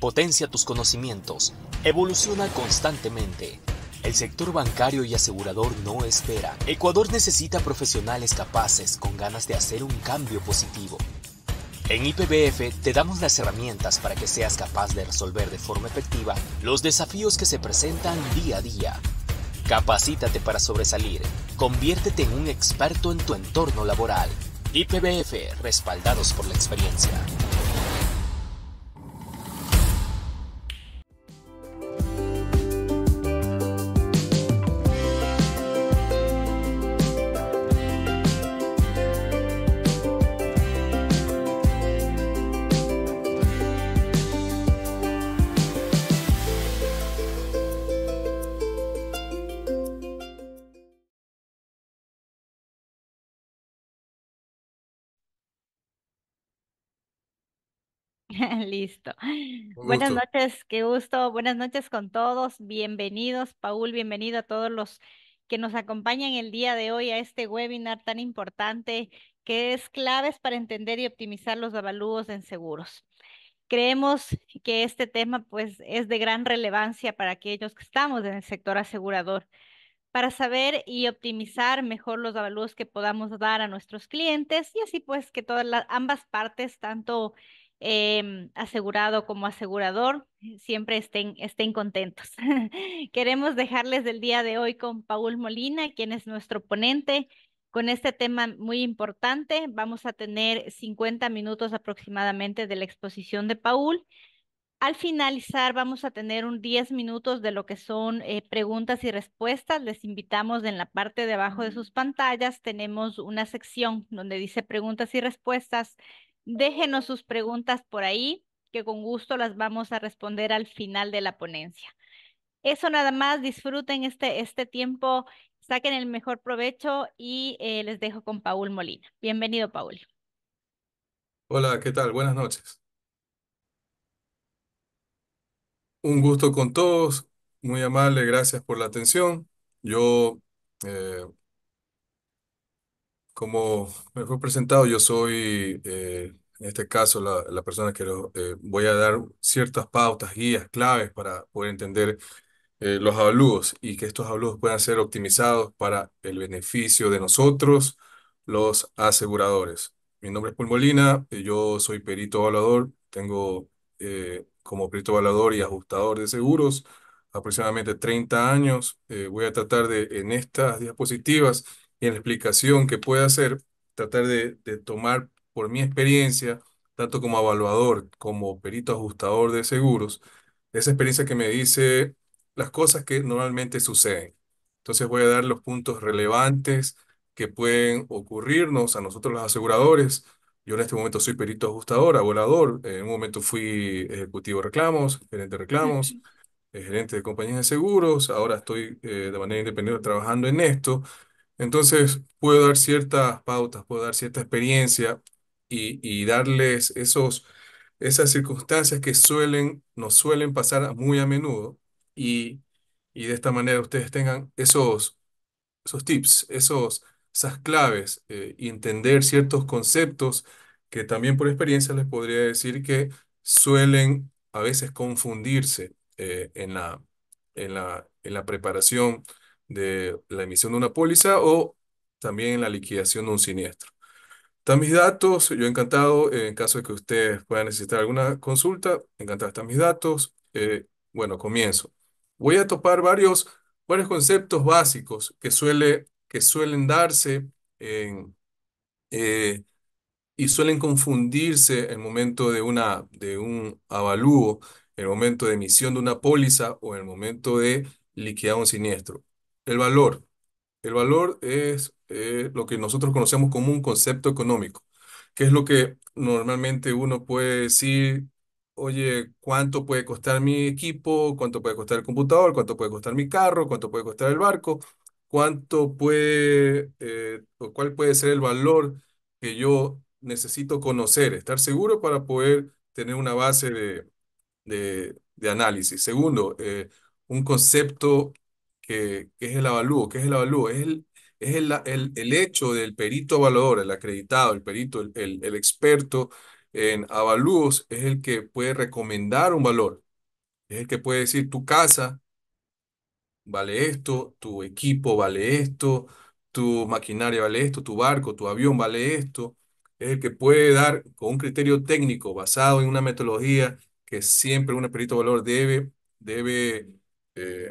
Potencia tus conocimientos. Evoluciona constantemente. El sector bancario y asegurador no espera. Ecuador necesita profesionales capaces con ganas de hacer un cambio positivo. En IPBF te damos las herramientas para que seas capaz de resolver de forma efectiva los desafíos que se presentan día a día. Capacítate para sobresalir. Conviértete en un experto en tu entorno laboral. IPBF, respaldados por la experiencia. Listo. Un Buenas gusto. noches, qué gusto. Buenas noches con todos. Bienvenidos, Paul, bienvenido a todos los que nos acompañan el día de hoy a este webinar tan importante que es claves para entender y optimizar los avalúos en seguros. Creemos que este tema pues es de gran relevancia para aquellos que estamos en el sector asegurador para saber y optimizar mejor los avalúos que podamos dar a nuestros clientes y así pues que todas las ambas partes, tanto asegurado como asegurador, siempre estén contentos. Queremos dejarles el día de hoy con Paul Molina, quien es nuestro ponente. Con este tema muy importante, vamos a tener 50 minutos aproximadamente de la exposición de Paul. Al finalizar, vamos a tener un 10 minutos de lo que son preguntas y respuestas. Les invitamos en la parte de abajo de sus pantallas. Tenemos una sección donde dice preguntas y respuestas. Déjenos sus preguntas por ahí, que con gusto las vamos a responder al final de la ponencia. Eso nada más. Disfruten este tiempo, saquen el mejor provecho y les dejo con Paul Molina. Bienvenido, Paul. Hola, ¿qué tal? Buenas noches. Un gusto con todos, muy amable, gracias por la atención. Yo, eh, como me fue presentado, yo soy, en este caso, la persona que voy a dar ciertas pautas, guías, claves para poder entender los avalúos y que estos avalúos puedan ser optimizados para el beneficio de nosotros, los aseguradores. Mi nombre es Paul Molina, yo soy perito evaluador, tengo como perito evaluador y ajustador de seguros aproximadamente 30 años. Voy a tratar de, en estas diapositivas y en la explicación que pueda hacer, tratar de tomar por mi experiencia, tanto como evaluador como perito ajustador de seguros, esa experiencia que me dice las cosas que normalmente suceden. Entonces voy a dar los puntos relevantes que pueden ocurrirnos a nosotros los aseguradores. Yo en este momento soy perito ajustador, abolador. En un momento fui ejecutivo de reclamos, gerente de reclamos, gerente de compañías de seguros. Ahora estoy de manera independiente trabajando en esto. Entonces puedo dar ciertas pautas, puedo dar cierta experiencia y darles esas circunstancias que nos suelen pasar muy a menudo y, y de esta manera ustedes tengan esos tips, esas claves y entender ciertos conceptos que también por experiencia les podría decir que suelen a veces confundirse en la preparación de la emisión de una póliza o también en la liquidación de un siniestro. Están mis datos, yo encantado, en caso de que ustedes puedan necesitar alguna consulta, encantado están mis datos. Bueno, comienzo. Voy a topar varios conceptos básicos que suelen darse en, eh, y suelen confundirse en el momento de un avalúo, en el momento de emisión de una póliza o en el momento de liquidar un siniestro. El valor. El valor es lo que nosotros conocemos como un concepto económico, que es lo que normalmente uno puede decir, oye, ¿cuánto puede costar mi equipo? ¿Cuánto puede costar el computador? ¿Cuánto puede costar mi carro? ¿Cuánto puede costar el barco? O cuál puede ser el valor que yo necesito conocer, estar seguro para poder tener una base de análisis? Segundo, un concepto que es el avalúo. ¿Qué es el avalúo? Es el hecho del perito evaluador, el acreditado, el perito, el experto en avalúos es el que puede recomendar un valor. Es el que puede decir tu casa vale esto, tu equipo vale esto, tu maquinaria vale esto, tu barco, tu avión vale esto. Es el que puede dar con un criterio técnico basado en una metodología que siempre un perito de valor debe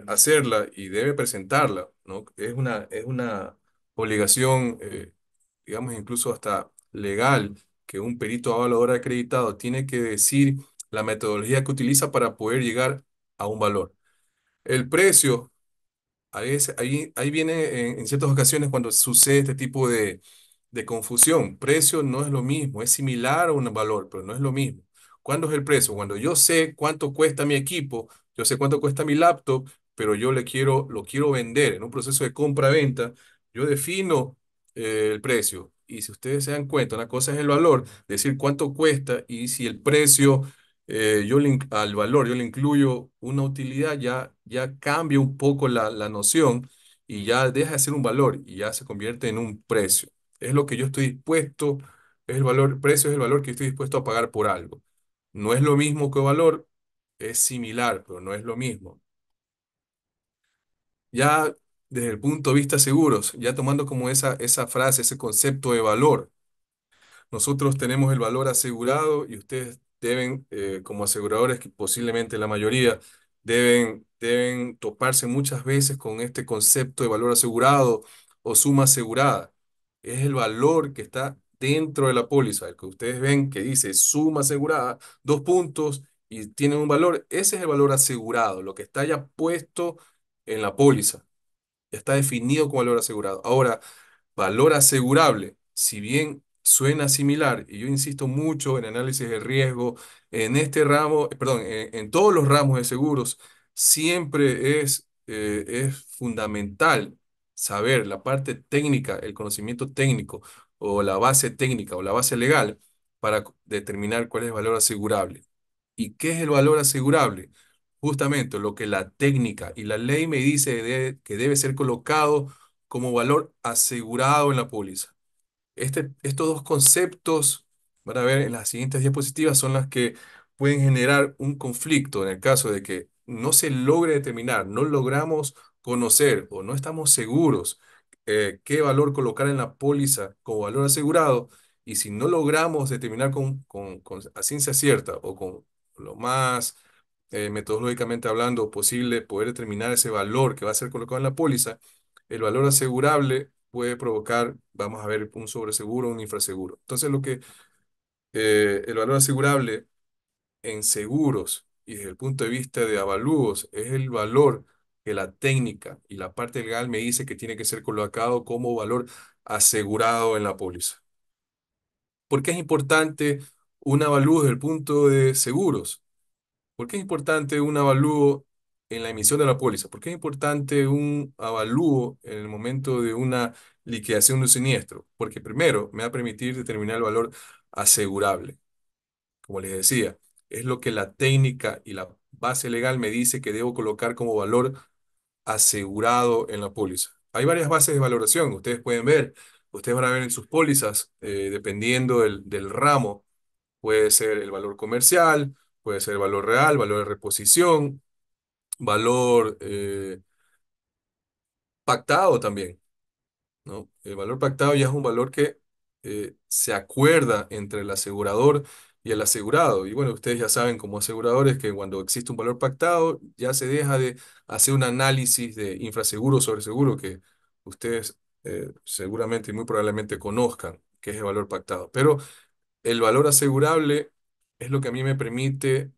hacerla y debe presentarla, ¿no? Es una obligación, digamos, incluso hasta legal, que un perito evaluador acreditado tiene que decir la metodología que utiliza para poder llegar a un valor. El precio. Ahí viene en ciertas ocasiones cuando sucede este tipo de confusión. Precio no es lo mismo, es similar a un valor, pero no es lo mismo. ¿Cuándo es el precio? Cuando yo sé cuánto cuesta mi equipo, yo sé cuánto cuesta mi laptop, pero lo quiero vender en un proceso de compra-venta, yo defino el precio. Y si ustedes se dan cuenta, una cosa es el valor, decir cuánto cuesta, y si el precio al valor yo le incluyo una utilidad, ya cambia un poco la noción y ya deja de ser un valor y ya se convierte en un precio. Es lo que yo estoy dispuesto, es el valor, precio es el valor que estoy dispuesto a pagar por algo. No es lo mismo que valor, es similar, pero no es lo mismo. Ya desde el punto de vista seguros, ya tomando como esa frase, ese concepto de valor. Nosotros tenemos el valor asegurado y ustedes deben, como aseguradores, que posiblemente la mayoría, deben toparse muchas veces con este concepto de valor asegurado o suma asegurada. Es el valor que está dentro de la póliza, el que ustedes ven que dice suma asegurada, dos puntos y tiene un valor. Ese es el valor asegurado, lo que está ya puesto en la póliza. Ya está definido como valor asegurado. Ahora, valor asegurable, si bien suena similar, y yo insisto mucho en análisis de riesgo, en este ramo, perdón, en todos los ramos de seguros, siempre es fundamental saber la parte técnica, el conocimiento técnico, o la base técnica, o la base legal, para determinar cuál es el valor asegurable. ¿Y qué es el valor asegurable? Justamente lo que la técnica y la ley me dice que debe ser colocado como valor asegurado en la póliza. Estos dos conceptos, van a ver en las siguientes diapositivas, son las que pueden generar un conflicto en el caso de que no se logre determinar, no logramos conocer o no estamos seguros qué valor colocar en la póliza como valor asegurado, y si no logramos determinar con a ciencia cierta o con lo más metodológicamente hablando posible poder determinar ese valor que va a ser colocado en la póliza, el valor asegurable puede provocar, vamos a ver, un sobreseguro o un infraseguro. Entonces, el valor asegurable en seguros y desde el punto de vista de avalúos es el valor que la técnica y la parte legal me dice que tiene que ser colocado como valor asegurado en la póliza. ¿Por qué es importante un avalúo desde el punto de seguros? ¿Por qué es importante un avalúo en la emisión de la póliza? ¿Por qué es importante un avalúo en el momento de una liquidación de un siniestro? Porque primero me va a permitir determinar el valor asegurable. Como les decía, es lo que la técnica y la base legal me dice que debo colocar como valor asegurado en la póliza. Hay varias bases de valoración, ustedes pueden ver, ustedes van a ver en sus pólizas, dependiendo del ramo. Puede ser el valor comercial, puede ser el valor real, valor de reposición, valor pactado también, ¿no? El valor pactado ya es un valor que se acuerda entre el asegurador y el asegurado. Y bueno, ustedes ya saben como aseguradores que cuando existe un valor pactado ya se deja de hacer un análisis de infraseguro sobre seguro que ustedes seguramente y muy probablemente conozcan, que es el valor pactado. Pero el valor asegurable es lo que a mí me permite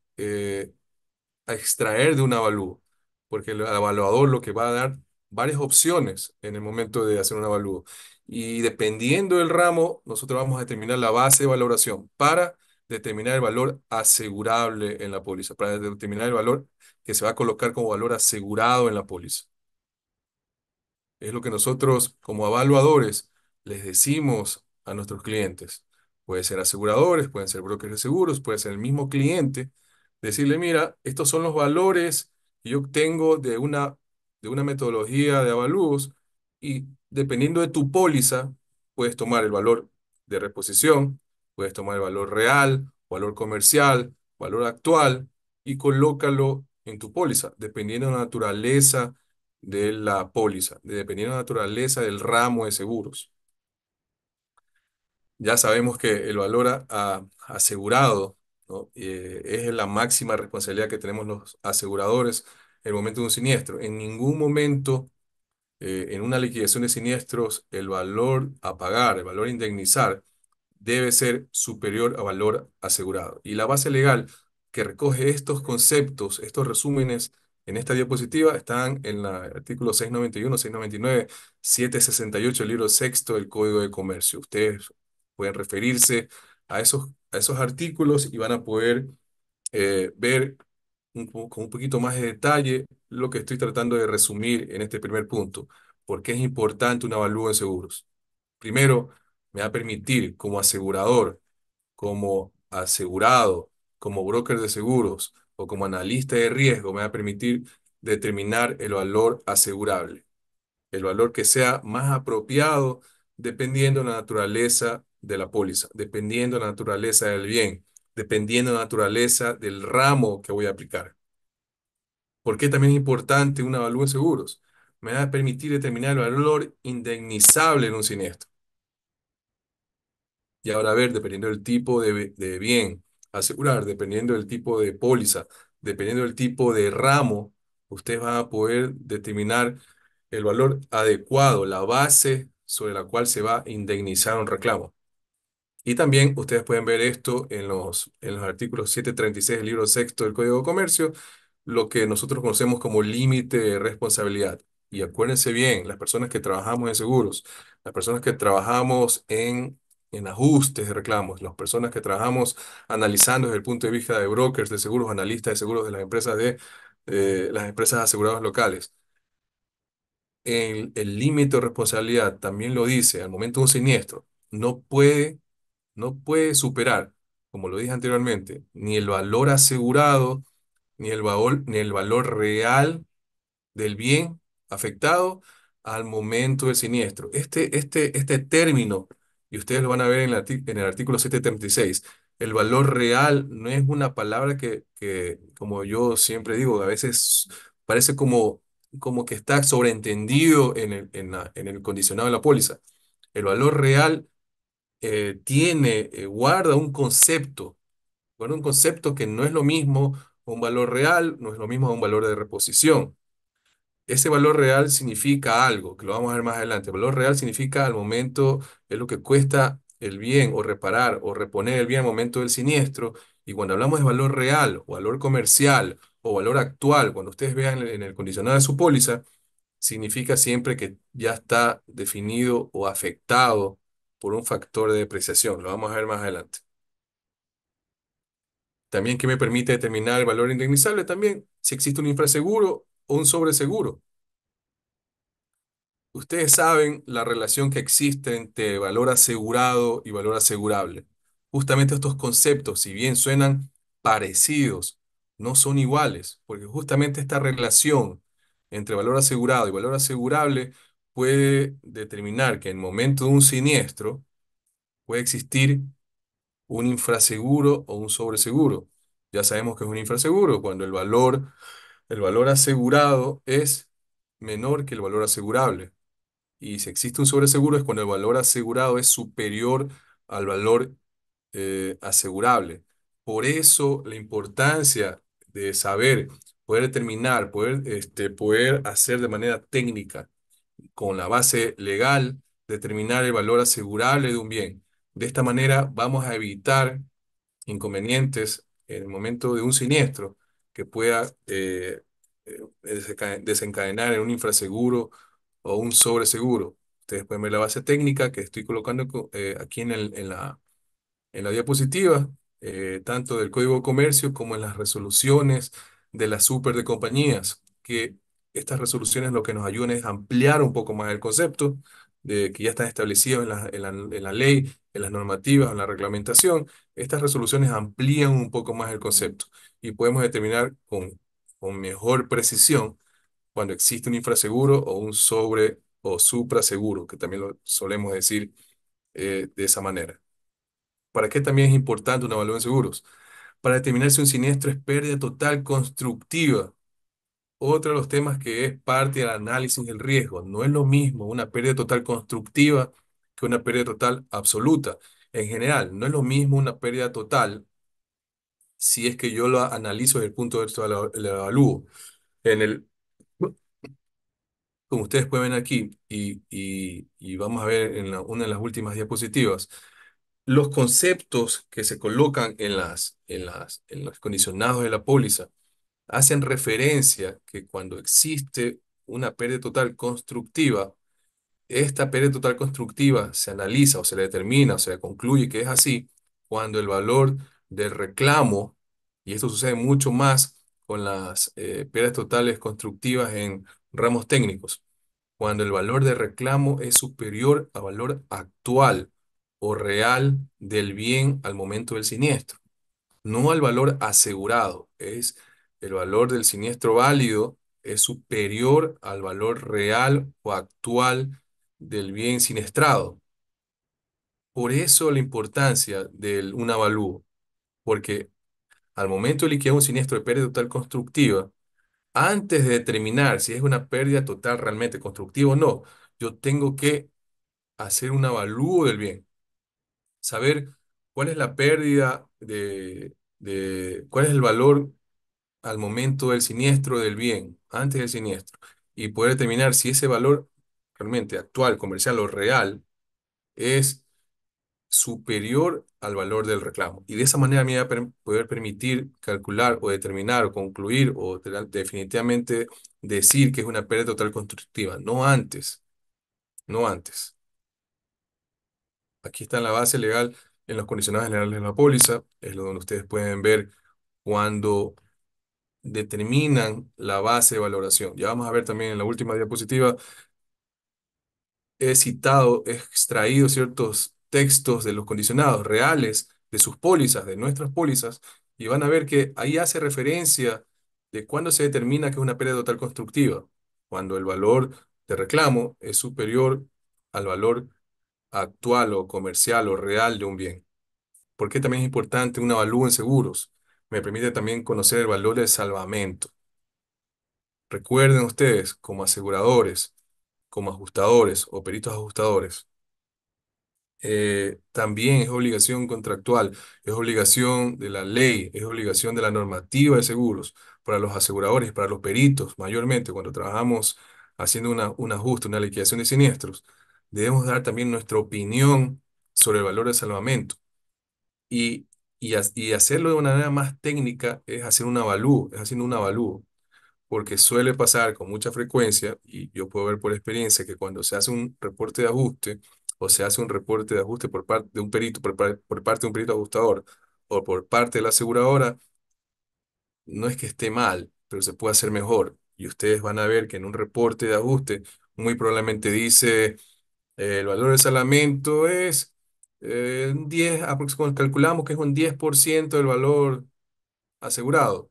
a extraer de un avalúo, porque el evaluador lo que va a dar varias opciones en el momento de hacer un avalúo. Y dependiendo del ramo, nosotros vamos a determinar la base de valoración para determinar el valor asegurable en la póliza, para determinar el valor que se va a colocar como valor asegurado en la póliza. Es lo que nosotros como evaluadores les decimos a nuestros clientes. Puede ser aseguradores, pueden ser brokers de seguros, puede ser el mismo cliente. Decirle, mira, estos son los valores que yo obtengo de una metodología de avalúos y dependiendo de tu póliza, puedes tomar el valor de reposición, puedes tomar el valor real valor comercial, valor actual, y colócalo en tu póliza, dependiendo de la naturaleza de la póliza, dependiendo de la naturaleza del ramo de seguros. Ya sabemos que el valor asegurado, ¿no? Es la máxima responsabilidad que tenemos los aseguradores en el momento de un siniestro. En ningún momento, en una liquidación de siniestros, el valor a pagar, el valor a indemnizar, debe ser superior a valor asegurado. Y la base legal que recoge estos conceptos, estos resúmenes en esta diapositiva, están en el artículo 691, 699, 768 del libro sexto del Código de Comercio. Ustedes pueden referirse a esos artículos y van a poder ver con un poquito más de detalle lo que estoy tratando de resumir en este primer punto. ¿Por qué es importante un avalúo de seguros? Primero, me va a permitir como asegurador, como asegurado, como broker de seguros o como analista de riesgo, me va a permitir determinar el valor asegurable, el valor que sea más apropiado dependiendo de la naturaleza de la póliza, dependiendo de la naturaleza del bien, dependiendo de la naturaleza del ramo que voy a aplicar. ¿Por qué también es importante un avalúo de seguros? Me va a permitir determinar el valor indemnizable en un siniestro. Y ahora a ver, dependiendo del tipo de bien asegurar, dependiendo del tipo de póliza, dependiendo del tipo de ramo, ustedes van a poder determinar el valor adecuado, la base sobre la cual se va a indemnizar un reclamo. Y también ustedes pueden ver esto en los artículos 736 del libro sexto del Código de Comercio, lo que nosotros conocemos como límite de responsabilidad. Y acuérdense bien, las personas que trabajamos en seguros, las personas que trabajamos en ajustes de reclamos, las personas que trabajamos analizando desde el punto de vista de brokers de seguros, analistas de seguros de las empresas aseguradoras locales. El límite de responsabilidad también lo dice al momento de un siniestro. No puede superar, como lo dije anteriormente, ni el valor asegurado, ni el valor real del bien afectado al momento del siniestro. Este término, y ustedes lo van a ver en el artículo 736, el valor real no es una palabra que, como yo siempre digo, a veces parece como que está sobreentendido en el condicionado de la póliza. El valor real guarda un concepto que no es lo mismo un valor real, no es lo mismo un valor de reposición. Ese valor real significa algo, que lo vamos a ver más adelante. El valor real significa al momento, es lo que cuesta el bien o reparar o reponer el bien al momento del siniestro. Y cuando hablamos de valor real o valor comercial o valor actual, cuando ustedes vean en el condicionado de su póliza, significa siempre que ya está definido o afectado por un factor de depreciación. Lo vamos a ver más adelante. También que me permite determinar el valor indemnizable también, si existe un infraseguro o un sobreseguro. Ustedes saben la relación que existe entre valor asegurado y valor asegurable. Justamente estos conceptos, si bien suenan parecidos, no son iguales, porque justamente esta relación entre valor asegurado y valor asegurable puede determinar que en el momento de un siniestro puede existir un infraseguro o un sobreseguro. Ya sabemos que es un infraseguro cuando el valor asegurado es menor que el valor asegurable. Y si existe un sobreseguro es cuando el valor asegurado es superior al valor asegurable. Por eso la importancia de saber, poder determinar, poder hacer de manera técnica, con la base legal, determinar el valor asegurable de un bien. De esta manera vamos a evitar inconvenientes en el momento de un siniestro que pueda desencadenar en un infraseguro o un sobreseguro. Ustedes pueden ver la base técnica que estoy colocando aquí en la diapositiva, tanto del Código de Comercio como en las resoluciones de las super de compañías, que estas resoluciones lo que nos ayudan es ampliar un poco más el concepto de que ya están establecidos en la ley, en las normativas, en la reglamentación. Estas resoluciones amplían un poco más el concepto y podemos determinar con mejor precisión cuando existe un infraseguro o un sobre o supraseguro, que también lo solemos decir de esa manera. ¿Para qué también es importante una evaluación de seguros? Para determinar si un siniestro es pérdida total constructiva. Otro de los temas que es parte del análisis del riesgo. No es lo mismo una pérdida total constructiva que una pérdida total absoluta. En general, no es lo mismo una pérdida total si es que yo lo analizo desde el punto de vista del evalúo. En el, como ustedes pueden ver aquí, y vamos a ver en una de las últimas diapositivas, los conceptos que se colocan en los condicionados de la póliza hacen referencia que cuando existe una pérdida total constructiva, esta pérdida total constructiva se analiza o se le determina o se le concluye que es así cuando el valor del reclamo, y esto sucede mucho más con las pérdidas totales constructivas en ramos técnicos, cuando el valor de reclamo es superior al valor actual o real del bien al momento del siniestro, no al valor asegurado. Es el valor del siniestro válido es superior al valor real o actual del bien siniestrado. Por eso la importancia de un avalúo, porque al momento de liquidar un siniestro de pérdida total constructiva, antes de determinar si es una pérdida total realmente constructiva o no, yo tengo que hacer un avalúo del bien, saber cuál es la pérdida cuál es el valor al momento del siniestro del bien, antes del siniestro, y poder determinar si ese valor realmente actual, comercial o real es superior al valor del reclamo. Y de esa manera me va a poder permitir calcular o determinar o concluir o definitivamente decir que es una pérdida total constructiva, no antes, no antes. Aquí está en la base legal, en los condicionados generales de la póliza, es lo donde ustedes pueden ver cuando determinan la base de valoración. Ya vamos a ver también en la última diapositiva, he citado, he extraído ciertos textos de los condicionados reales de sus pólizas, de nuestras pólizas, y van a ver que ahí hace referencia de cuándo se determina que es una pérdida total constructiva, cuando el valor de reclamo es superior al valor actual o comercial o real de un bien. ¿Por qué también es importante un avalúo en seguros? Me permite también conocer el valor del salvamento. Recuerden ustedes, como aseguradores, como ajustadores o peritos ajustadores, también es obligación contractual, es obligación de la ley, es obligación de la normativa de seguros para los aseguradores, para los peritos, mayormente cuando trabajamos haciendo un ajuste, una liquidación de siniestros, debemos dar también nuestra opinión sobre el valor del salvamento. Y, y hacerlo de una manera más técnica es hacer un avalúo, es haciendo un avalúo, porque suele pasar con mucha frecuencia, y yo puedo ver por experiencia que cuando se hace un reporte de ajuste o se hace un reporte de ajuste por parte de un perito, por parte de un perito ajustador o por parte de la aseguradora, no es que esté mal, pero se puede hacer mejor. Y ustedes van a ver que en un reporte de ajuste muy probablemente dice el valor del salvamento es un 10, calculamos que es un 10% del valor asegurado.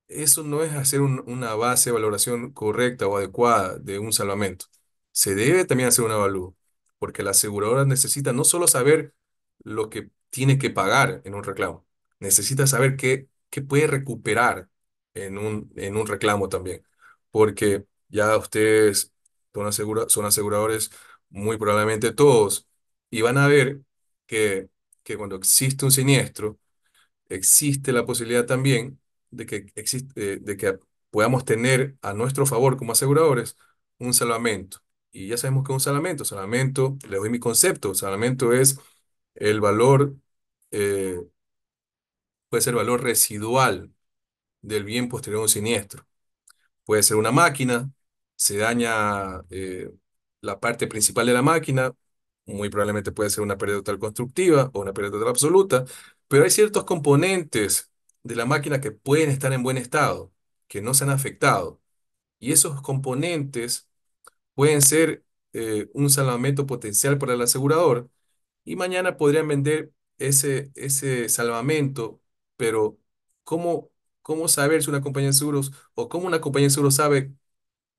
Eso no es hacer una base de valoración correcta o adecuada de un salvamento. Se debe también hacer un avalúo, porque la aseguradora necesita no solo saber lo que tiene que pagar en un reclamo, necesita saber qué puede recuperar en un reclamo también, porque ya ustedes son aseguradores, muy probablemente todos, y van a ver que cuando existe un siniestro, existe la posibilidad también de que podamos tener a nuestro favor como aseguradores un salvamento. Y ya sabemos que un salvamento, le doy mi concepto, salvamento es el valor, eh, puede ser el valor residual del bien posterior a un siniestro. Puede ser una máquina, se daña la parte principal de la máquina, muy probablemente puede ser una pérdida total constructiva o una pérdida total absoluta, pero hay ciertos componentes de la máquina que pueden estar en buen estado, que no se han afectado, y esos componentes pueden ser un salvamento potencial para el asegurador, y mañana podrían vender ese salvamento, pero ¿cómo, cómo saber si una compañía de seguros o cómo una compañía de seguros sabe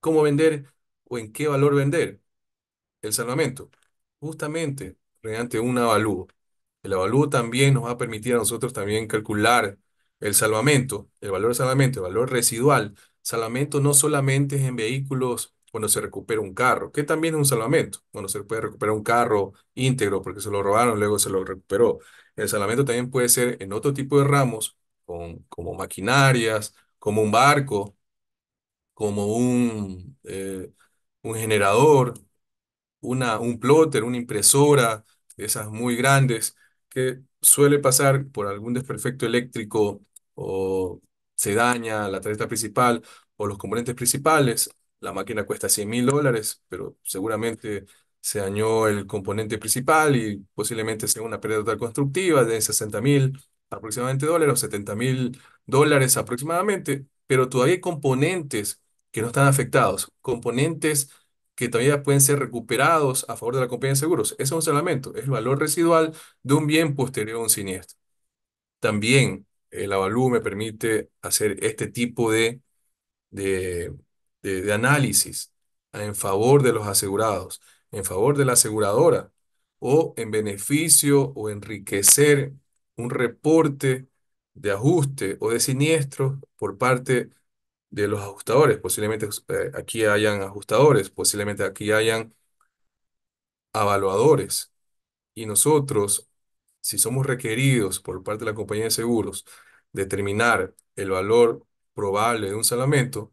cómo vender o en qué valor vender el salvamento? Justamente mediante un avalúo. El avalúo también nos va a permitir a nosotros también calcular el salvamento, el valor de salvamento, el valor residual. Salvamento no solamente es en vehículos cuando se recupera un carro, que también es un salvamento, cuando se puede recuperar un carro íntegro porque se lo robaron, luego se lo recuperó. El salvamento también puede ser en otro tipo de ramos, como maquinarias, como un barco, como un generador, un plotter, una impresora, de esas muy grandes, que suele pasar por algún desperfecto eléctrico o se daña la tarjeta principal o los componentes principales. La máquina cuesta $100.000, pero seguramente se dañó el componente principal y posiblemente sea una pérdida total constructiva de 60.000 aproximadamente dólares o $70.000 aproximadamente, pero todavía hay componentes que no están afectados, componentes que todavía pueden ser recuperados a favor de la compañía de seguros. Ese es un salvamento, es el valor residual de un bien posterior a un siniestro. También el avalúo me permite hacer este tipo de, de análisis en favor de los asegurados, en favor de la aseguradora, o en beneficio o enriquecer un reporte de ajuste o de siniestro por parte de los ajustadores. Posiblemente aquí hayan ajustadores, posiblemente aquí hayan evaluadores. Y nosotros, si somos requeridos por parte de la compañía de seguros determinar el valor probable de un salvamento,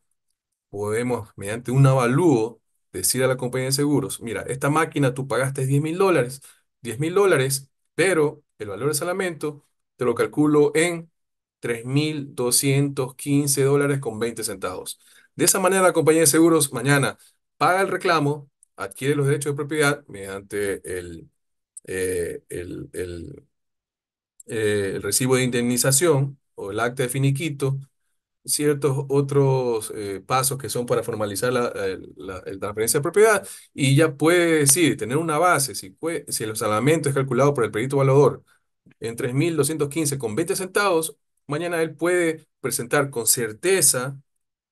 podemos, mediante un avalúo, decir a la compañía de seguros, mira, esta máquina tú pagaste $10.000, $10.000, pero el valor de salvamento te lo calculo en $3.215,20. De esa manera, la compañía de seguros mañana paga el reclamo, adquiere los derechos de propiedad mediante el recibo de indemnización o el acta de finiquito, ciertos otros pasos que son para formalizar la transferencia de propiedad, y ya puede decir, tener una base, si el salvamento es calculado por el perito evaluador en 3.215,20 centavos, mañana él puede presentar con certeza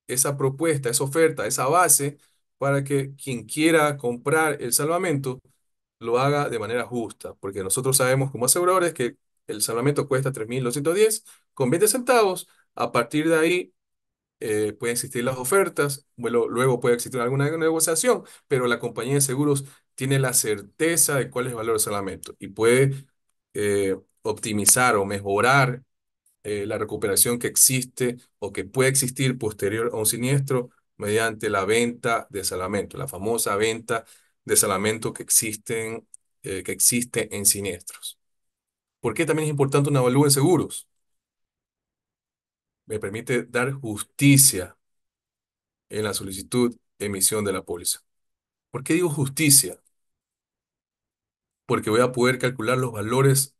esa propuesta, esa oferta, esa base, para que quien quiera comprar el salvamento lo haga de manera justa, porque nosotros sabemos como aseguradores que el salvamento cuesta 3.210,20 centavos. A partir de ahí pueden existir las ofertas, bueno, luego puede existir alguna negociación, pero la compañía de seguros tiene la certeza de cuál es el valor del salvamento y puede optimizar o mejorar la recuperación que existe o que puede existir posterior a un siniestro mediante la venta de salvamento, la famosa venta de salvamento que existe en siniestros. ¿Por qué también es importante una avalúo en seguros? Me permite dar justicia en la solicitud de emisión de la póliza. ¿Por qué digo justicia? Porque voy a poder calcular los valores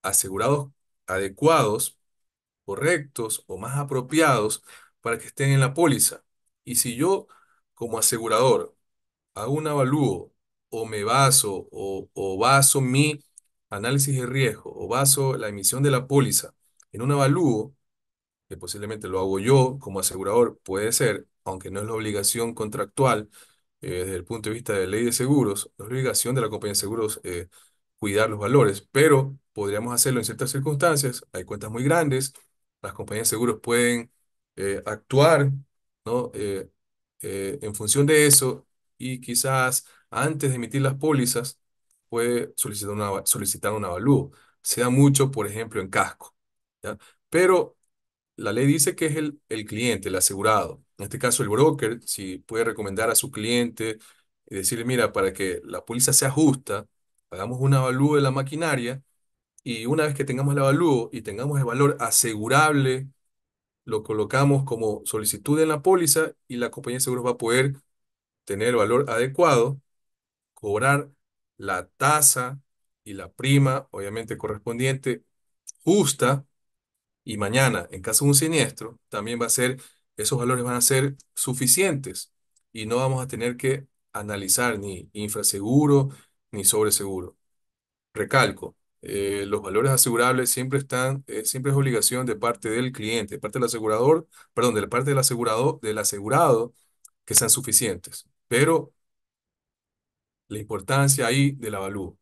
asegurados adecuados, correctos o más apropiados para que estén en la póliza. Y si yo, como asegurador, hago un avalúo o me baso o baso mi análisis de riesgo o baso la emisión de la póliza en un avalúo, que posiblemente lo hago yo como asegurador, puede ser, aunque no es la obligación contractual, desde el punto de vista de ley de seguros, no es obligación de la compañía de seguros cuidar los valores, pero podríamos hacerlo en ciertas circunstancias. Hay cuentas muy grandes, las compañías de seguros pueden actuar, ¿no? En función de eso, y quizás antes de emitir las pólizas puede solicitar un avalúo. Se da mucho, por ejemplo, en casco, ¿ya? Pero la ley dice que es el cliente, el asegurado. En este caso, el broker, si puede recomendar a su cliente y decirle, mira, para que la póliza sea justa, hagamos un avalúo de la maquinaria, y una vez que tengamos el avalúo y tengamos el valor asegurable, lo colocamos como solicitud en la póliza y la compañía de seguros va a poder tener el valor adecuado, cobrar la tasa y la prima, obviamente correspondiente, justa. Y mañana, en caso de un siniestro, también esos valores van a ser suficientes y no vamos a tener que analizar ni infraseguro ni sobreseguro. Recalco, los valores asegurables siempre es obligación de parte del cliente, de parte del asegurador, perdón, de parte del asegurado, que sean suficientes. Pero la importancia ahí del avalúo.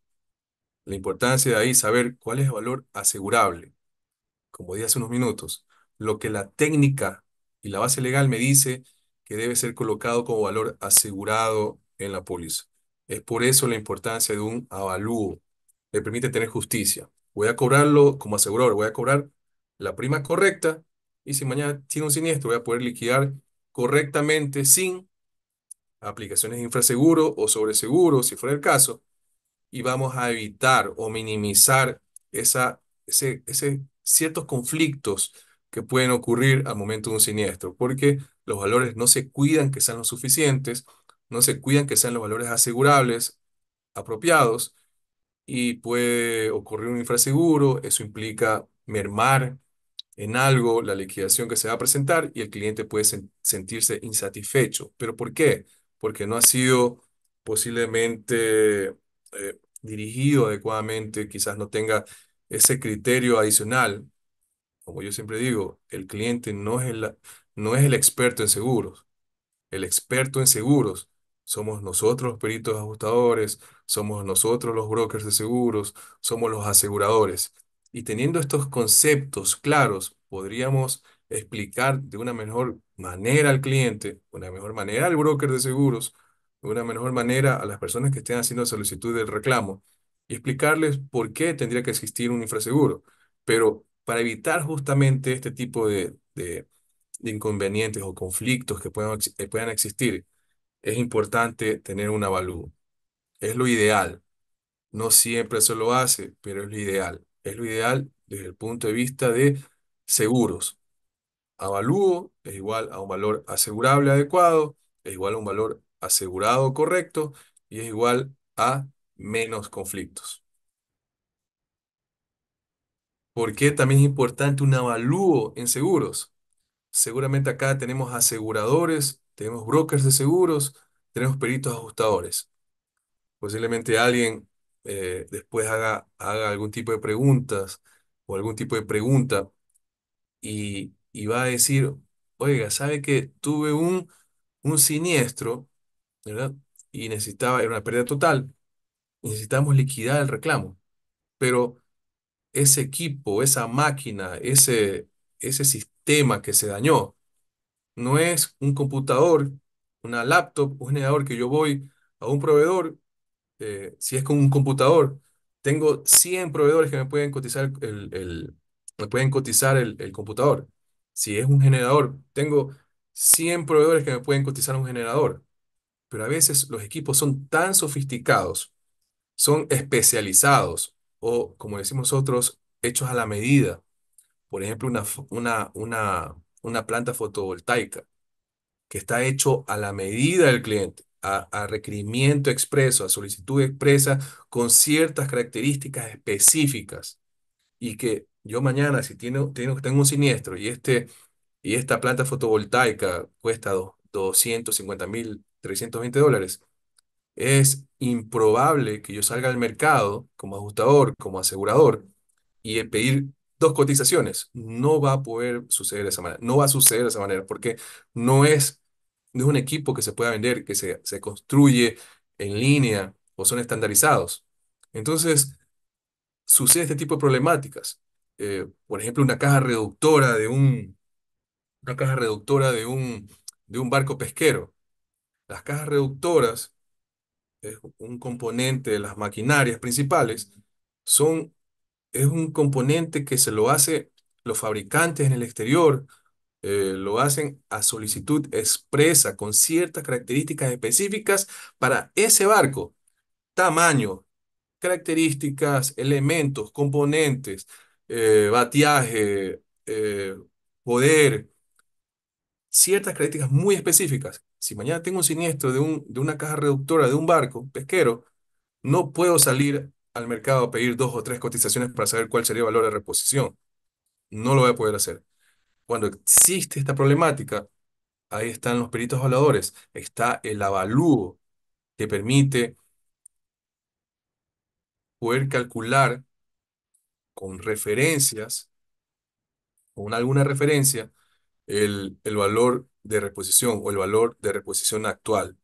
La importancia de ahí saber cuál es el valor asegurable, como dije hace unos minutos, lo que la técnica y la base legal me dice que debe ser colocado como valor asegurado en la póliza. Es por eso la importancia de un avalúo. Le permite tener justicia. Voy a cobrarlo como asegurador, voy a cobrar la prima correcta y si mañana tiene un siniestro voy a poder liquidar correctamente sin aplicaciones de infraseguro o sobreseguro, si fuera el caso, y vamos a evitar o minimizar ese ciertos conflictos que pueden ocurrir al momento de un siniestro, porque los valores no se cuidan que sean los suficientes, no se cuidan que sean los valores asegurables apropiados y puede ocurrir un infraseguro, eso implica mermar en algo la liquidación que se va a presentar y el cliente puede sentirse insatisfecho. ¿Pero por qué? Porque no ha sido posiblemente dirigido adecuadamente, quizás no tenga ese criterio adicional. Como yo siempre digo, el cliente no es el experto en seguros. El experto en seguros somos nosotros los peritos ajustadores, somos nosotros los brokers de seguros, somos los aseguradores. Y teniendo estos conceptos claros, podríamos explicar de una mejor manera al cliente, de una mejor manera al broker de seguros, de una mejor manera a las personas que estén haciendo solicitud del reclamo y explicarles por qué tendría que existir un infraseguro. Pero para evitar justamente este tipo de inconvenientes o conflictos que puedan existir, es importante tener un avalúo. Es lo ideal. No siempre se lo hace, pero es lo ideal. Es lo ideal desde el punto de vista de seguros. Avalúo es igual a un valor asegurable adecuado, es igual a un valor asegurado correcto y es igual a menos conflictos. ¿Por qué también es importante un avalúo en seguros? Seguramente acá tenemos aseguradores, tenemos brokers de seguros, tenemos peritos ajustadores. Posiblemente alguien después haga algún tipo de preguntas o algún tipo de pregunta y va a decir, oiga, ¿sabe que tuve un siniestro, ¿verdad? Y era una pérdida total, y necesitamos liquidar el reclamo, pero ese equipo, esa máquina, ese sistema que se dañó, no es un computador, una laptop, un generador que yo voy a un proveedor, si es con un computador, tengo 100 proveedores que me pueden cotizar me pueden cotizar el computador. Si es un generador, tengo 100 proveedores que me pueden cotizar un generador. Pero a veces los equipos son tan sofisticados, son especializados o, como decimos nosotros, hechos a la medida. Por ejemplo, una planta fotovoltaica que está hecho a la medida del cliente, a requerimiento expreso, a solicitud expresa, con ciertas características específicas. Y que yo mañana, si tengo un siniestro y esta planta fotovoltaica cuesta 250.000, $320, es improbable que yo salga al mercado como ajustador, como asegurador, y pedir dos cotizaciones. No va a poder suceder de esa manera. No va a suceder de esa manera porque no es, no es un equipo que se pueda vender, que se construye en línea o son estandarizados. Entonces, sucede este tipo de problemáticas. Por ejemplo, una caja reductora de un barco pesquero. Las cajas reductoras es un componente de las maquinarias principales, son, es un componente que se lo hace los fabricantes en el exterior, lo hacen a solicitud expresa con ciertas características específicas para ese barco, tamaño, características, elementos, componentes, bateaje, poder, ciertas características muy específicas. Si mañana tengo un siniestro de una caja reductora de un barco pesquero, no puedo salir al mercado a pedir dos o tres cotizaciones para saber cuál sería el valor de reposición. No lo voy a poder hacer. Cuando existe esta problemática, ahí están los peritos evaluadores, está el avalúo que permite poder calcular con referencias, con alguna referencia, el valor de reposición o el valor de reposición actual.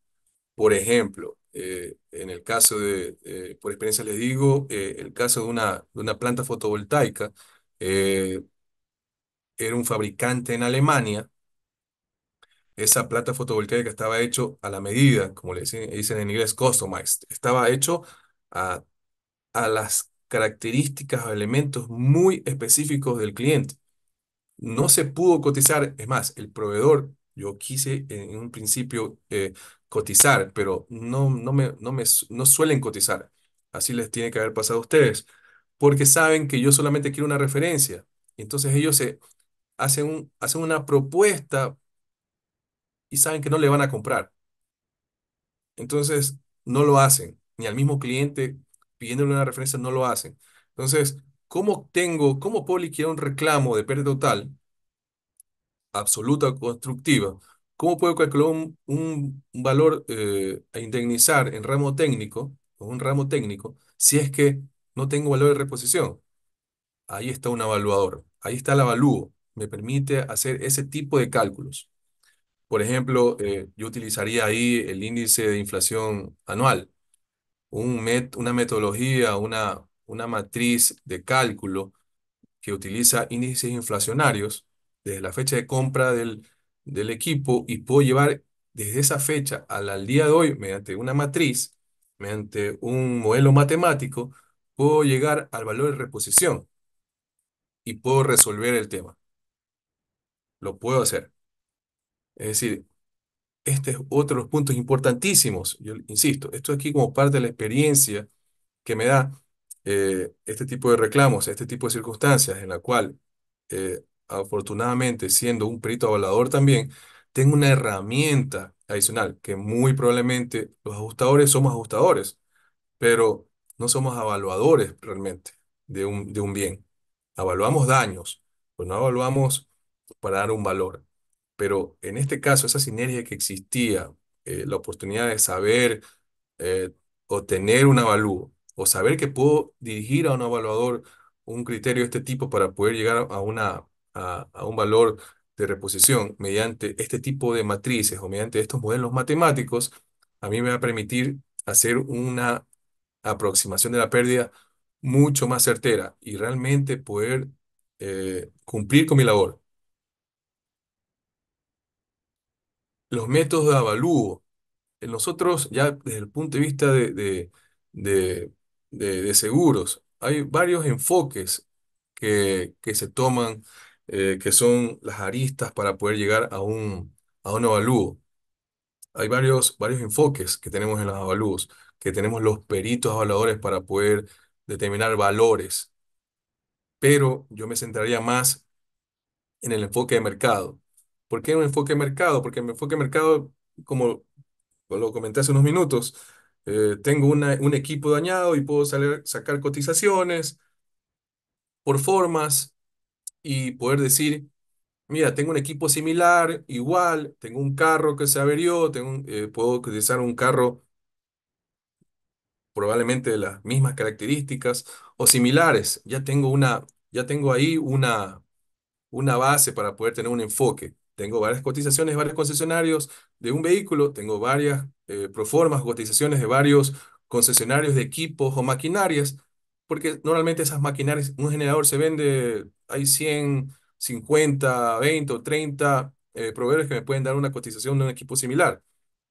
Por ejemplo, en el caso por experiencia les digo, el caso de una planta fotovoltaica, eh, era un fabricante en Alemania. Esa planta fotovoltaica estaba hecho a la medida, como le dicen en inglés, customized. Estaba hecho a, a las características o elementos muy específicos del cliente. No se pudo cotizar, es más, el proveedor, yo quise en un principio cotizar, pero no suelen cotizar. Así les tiene que haber pasado a ustedes, porque saben que yo solamente quiero una referencia. Entonces ellos hacen una propuesta y saben que no le van a comprar. Entonces no lo hacen, ni al mismo cliente pidiéndole una referencia no lo hacen. Entonces, cómo puedo liquidar un reclamo de pérdida total absoluta o constructiva? ¿Cómo puedo calcular un valor a indemnizar en ramo técnico o un ramo técnico si es que no tengo valor de reposición? Ahí está un evaluador, ahí está el avalúo, me permite hacer ese tipo de cálculos. Por ejemplo, yo utilizaría ahí el índice de inflación anual, una metodología, una matriz de cálculo que utiliza índices inflacionarios desde la fecha de compra del equipo y puedo llevar desde esa fecha al día de hoy mediante una matriz, mediante un modelo matemático, puedo llegar al valor de reposición y puedo resolver el tema. Lo puedo hacer. Es decir, este es otro de los puntos importantísimos. Yo insisto, esto aquí como parte de la experiencia que me da este tipo de reclamos, este tipo de circunstancias en la cual, afortunadamente, siendo un perito avalador también, tengo una herramienta adicional que muy probablemente los ajustadores somos ajustadores, pero no somos evaluadores realmente de un bien. Evaluamos daños, pues no evaluamos para dar un valor. Pero en este caso, esa sinergia que existía, la oportunidad de saber eh, o tener un avalúo, o saber que puedo dirigir a un evaluador un criterio de este tipo para poder llegar a un valor de reposición mediante este tipo de matrices o mediante estos modelos matemáticos, a mí me va a permitir hacer una aproximación de la pérdida mucho más certera y realmente poder cumplir con mi labor. Los métodos de avalúo. Nosotros, ya desde el punto de vista de, de seguros, hay varios enfoques que se toman, que son las aristas para poder llegar a un avalúo. Hay varios enfoques que tenemos en los avalúos, que tenemos los peritos evaluadores para poder determinar valores, pero yo me centraría más en el enfoque de mercado. ¿Por qué un enfoque de mercado? Porque en el enfoque de mercado, como lo comenté hace unos minutos, tengo un equipo dañado y puedo sacar cotizaciones por formas y poder decir, mira, tengo un equipo similar, igual, tengo un carro que se averió, puedo utilizar un carro probablemente de las mismas características o similares. Ya tengo ahí una base para poder tener un enfoque. Tengo varias cotizaciones de varios concesionarios de un vehículo, tengo varias proformas, cotizaciones de varios concesionarios de equipos o maquinarias, porque normalmente esas maquinarias, un generador se vende, hay 100, 50, 20 o 30 proveedores que me pueden dar una cotización de un equipo similar.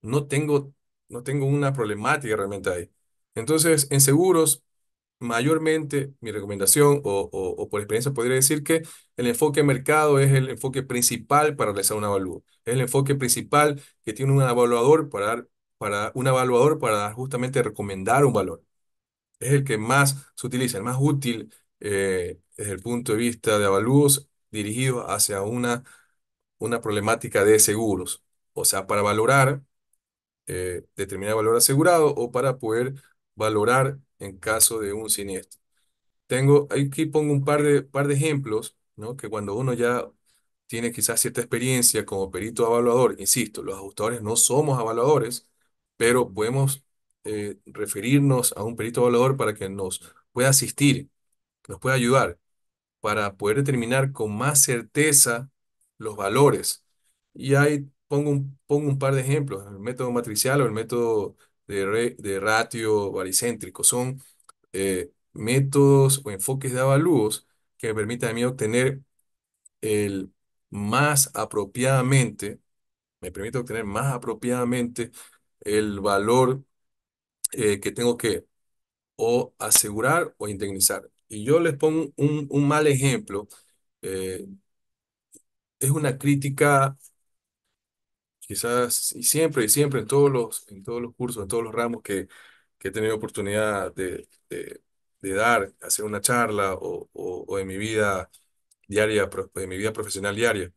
No tengo, no tengo una problemática realmente ahí. Entonces, en seguros, mayormente mi recomendación o por experiencia podría decir que el enfoque de mercado es el enfoque principal para realizar un avalúo. Es el enfoque principal que tiene un evaluador un evaluador para justamente recomendar un valor. Es el que más se utiliza, el más útil desde el punto de vista de avalúos dirigidos hacia una problemática de seguros. O sea, para valorar determinar valor asegurado o para poder valorar en caso de un siniestro. Aquí pongo un par de ejemplos, ¿no? Que cuando uno ya tiene quizás cierta experiencia como perito evaluador, insisto, los ajustadores no somos evaluadores, pero podemos referirnos a un perito evaluador para que nos pueda asistir, nos pueda ayudar para poder determinar con más certeza los valores. Y ahí pongo un par de ejemplos, el método matricial o el método de ratio baricéntrico. Son métodos o enfoques de avalúos que me permiten a mí obtener el más apropiadamente, me permite obtener más apropiadamente el valor que tengo que o asegurar o indemnizar. Y yo les pongo un mal ejemplo. eh, es una crítica, quizás, y siempre en todos los cursos, en todos los ramos que he tenido oportunidad de dar, hacer una charla o en mi vida diaria, en mi vida profesional diaria.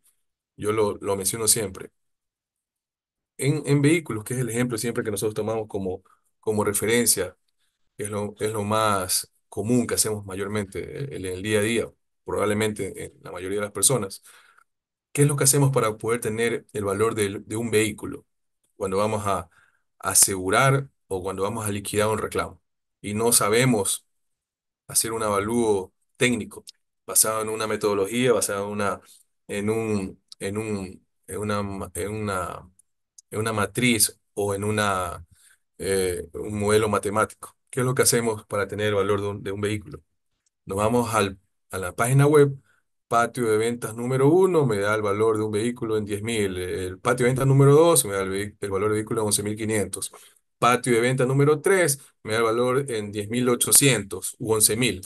Yo lo menciono siempre. En vehículos, que es el ejemplo siempre que nosotros tomamos como referencia, es lo más común que hacemos mayormente en el día a día, probablemente en la mayoría de las personas. ¿Qué es lo que hacemos para poder tener el valor de un vehículo cuando vamos a asegurar o cuando vamos a liquidar un reclamo? Y no sabemos hacer un avalúo técnico basado en una metodología, basado en una matriz o en un modelo matemático. ¿Qué es lo que hacemos para tener el valor de un vehículo? Nos vamos a la página web, patio de ventas número uno me da el valor de un vehículo en 10.000, el patio de ventas número 2 me da el valor del vehículo en 11.500, patio de ventas número 3 me da el valor en 10.800 u 11.000.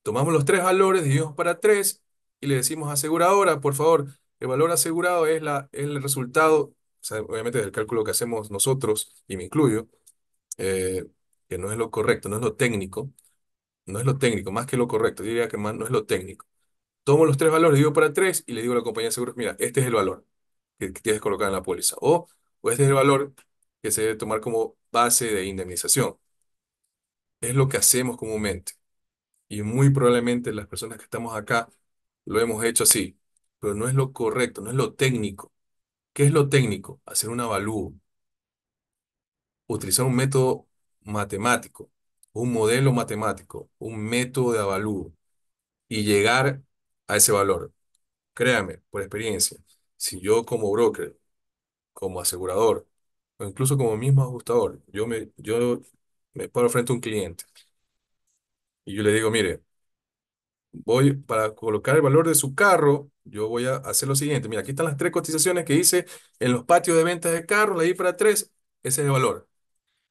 Tomamos los tres valores, dividimos para tres y le decimos aseguradora, por favor, el valor asegurado es el resultado, o sea, obviamente del cálculo que hacemos nosotros, y me incluyo, eh, que no es lo correcto, no es lo técnico, no es lo técnico, más que lo correcto, diría que más no es lo técnico. Tomo los tres valores, divido para tres y le digo a la compañía de seguros, mira, este es el valor que tienes que colocar en la póliza, o este es el valor que se debe tomar como base de indemnización. Es lo que hacemos comúnmente. Y muy probablemente las personas que estamos acá lo hemos hecho así, pero no es lo correcto, no es lo técnico. ¿Qué es lo técnico? Hacer un avalúo, utilizar un método matemático, un modelo matemático, un método de avalúo y llegar a ese valor. Créame, por experiencia, si yo como broker, como asegurador, o incluso como mismo ajustador, yo me paro frente a un cliente y yo le digo, mire, voy para colocar el valor de su carro, yo voy a hacer lo siguiente. Mira, aquí están las tres cotizaciones que hice en los patios de ventas de carros, la di para tres, ese es el valor.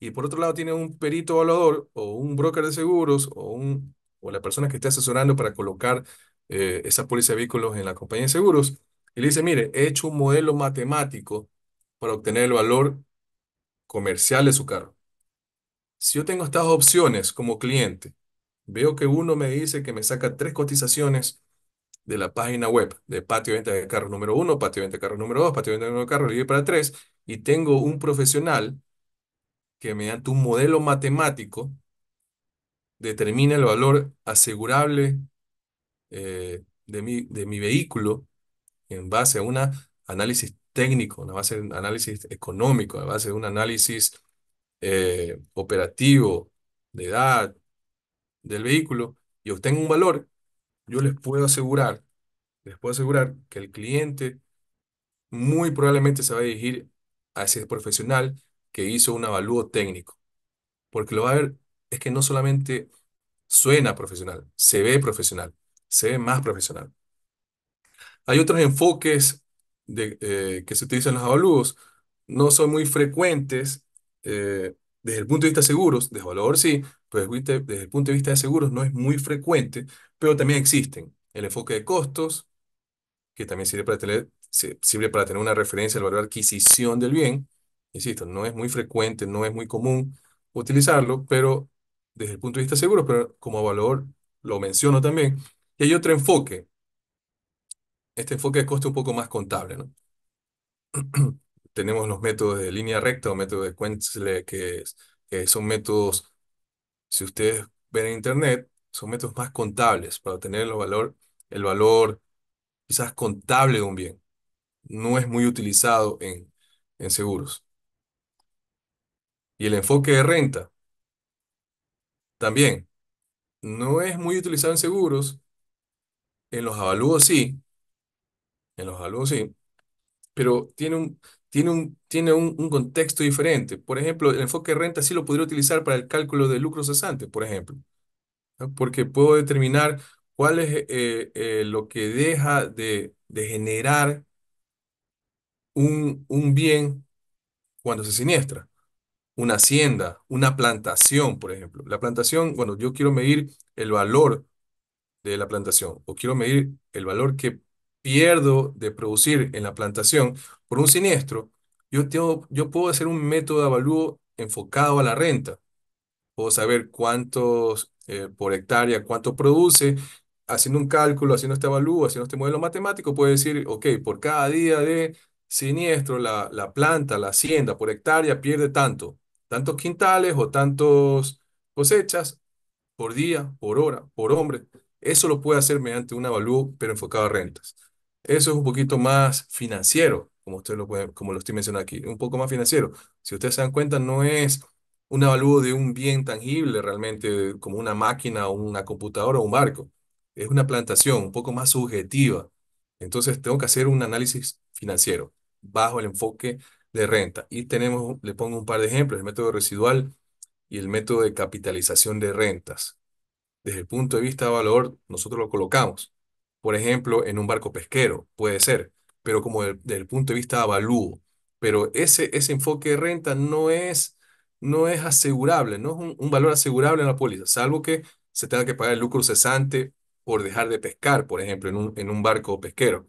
Y por otro lado tiene un perito evaluador o un broker de seguros o la persona que esté asesorando para colocar esa póliza de vehículos en la compañía de seguros. Y le dice, mire, he hecho un modelo matemático para obtener el valor comercial de su carro. Si yo tengo estas opciones como cliente, veo que uno me dice que me saca tres cotizaciones de la página web de patio de venta de carros número uno, patio de venta de carros número dos, patio de venta de carros, le doy para tres, y tengo un profesional que mediante un modelo matemático determina el valor asegurable de mi vehículo en base a un análisis técnico, en base a un análisis económico, en base a un análisis operativo de edad del vehículo, y obtengo un valor, yo les puedo asegurar que el cliente muy probablemente se va a dirigir a ese profesional que hizo un avalúo técnico, porque lo va a ver, es que no solamente suena profesional, se ve más profesional. Hay otros enfoques que se utilizan en los avalúos, no son muy frecuentes desde el punto de vista de seguros, de evaluador sí, pero desde el punto de vista de seguros no es muy frecuente, pero también existen. El enfoque de costos, que también sirve para tener una referencia al valor de adquisición del bien. Insisto, no es muy frecuente, no es muy común utilizarlo, pero desde el punto de vista seguro, pero como valor lo menciono también. Y hay otro enfoque, este enfoque de costo un poco más contable, ¿no? Tenemos los métodos de línea recta o método de Quentzle, que son métodos, si ustedes ven en internet, son métodos más contables para obtener el valor quizás contable de un bien. No es muy utilizado en seguros. Y el enfoque de renta también no es muy utilizado en seguros, en los avalúos sí, en los avalúos sí, pero tiene un contexto diferente. Por ejemplo, el enfoque de renta sí lo podría utilizar para el cálculo de lucro cesante, por ejemplo, ¿no? Porque puedo determinar cuál es lo que deja de generar un bien cuando se siniestra. Una hacienda, una plantación, por ejemplo. La plantación, bueno, yo quiero medir el valor de la plantación o quiero medir el valor que pierdo de producir en la plantación por un siniestro. Yo puedo hacer un método de avalúo enfocado a la renta. Puedo saber cuántos por hectárea, cuánto produce. Haciendo un cálculo, haciendo este avalúo, haciendo este modelo matemático, puedo decir, ok, por cada día de siniestro, la planta, la hacienda por hectárea pierde tanto, tantos quintales o tantos cosechas por día, por hora, por hombre. Eso lo puede hacer mediante un avalúo, pero enfocado a rentas. Eso es un poquito más financiero, como usted lo puede, como lo estoy mencionando aquí, un poco más financiero. Si ustedes se dan cuenta, no es un avalúo de un bien tangible realmente, como una máquina o una computadora o un barco. Es una plantación un poco más subjetiva. Entonces tengo que hacer un análisis financiero bajo el enfoque de renta. Y tenemos, le pongo un par de ejemplos, el método residual y el método de capitalización de rentas. Desde el punto de vista de valor, nosotros lo colocamos. Por ejemplo, en un barco pesquero, puede ser, pero como desde el punto de vista de avalúo. Pero ese enfoque de renta no es asegurable, no es un valor asegurable en la póliza, salvo que se tenga que pagar el lucro cesante por dejar de pescar, por ejemplo, en un barco pesquero,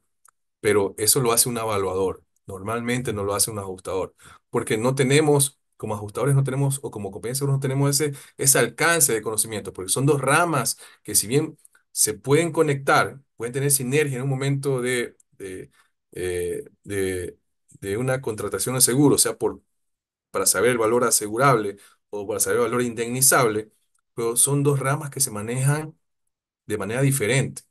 pero eso lo hace un evaluador. Normalmente no lo hace un ajustador, porque no tenemos, como ajustadores no tenemos, o como compensadores no tenemos ese alcance de conocimiento, porque son dos ramas que si bien se pueden conectar, pueden tener sinergia en un momento de una contratación de seguro, o sea, para saber el valor asegurable o para saber el valor indemnizable, pero son dos ramas que se manejan de manera diferente.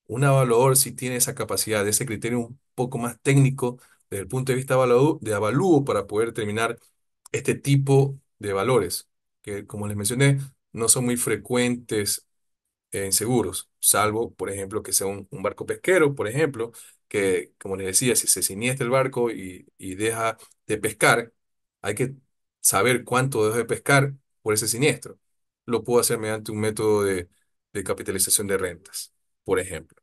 Un evaluador sí tiene esa capacidad, ese criterio un poco más técnico desde el punto de vista de avalúo para poder determinar este tipo de valores, que como les mencioné, no son muy frecuentes en seguros, salvo, por ejemplo, que sea un barco pesquero, por ejemplo, que, como les decía, si se siniestra el barco y deja de pescar, hay que saber cuánto deja de pescar por ese siniestro. Lo puedo hacer mediante un método de capitalización de rentas, por ejemplo.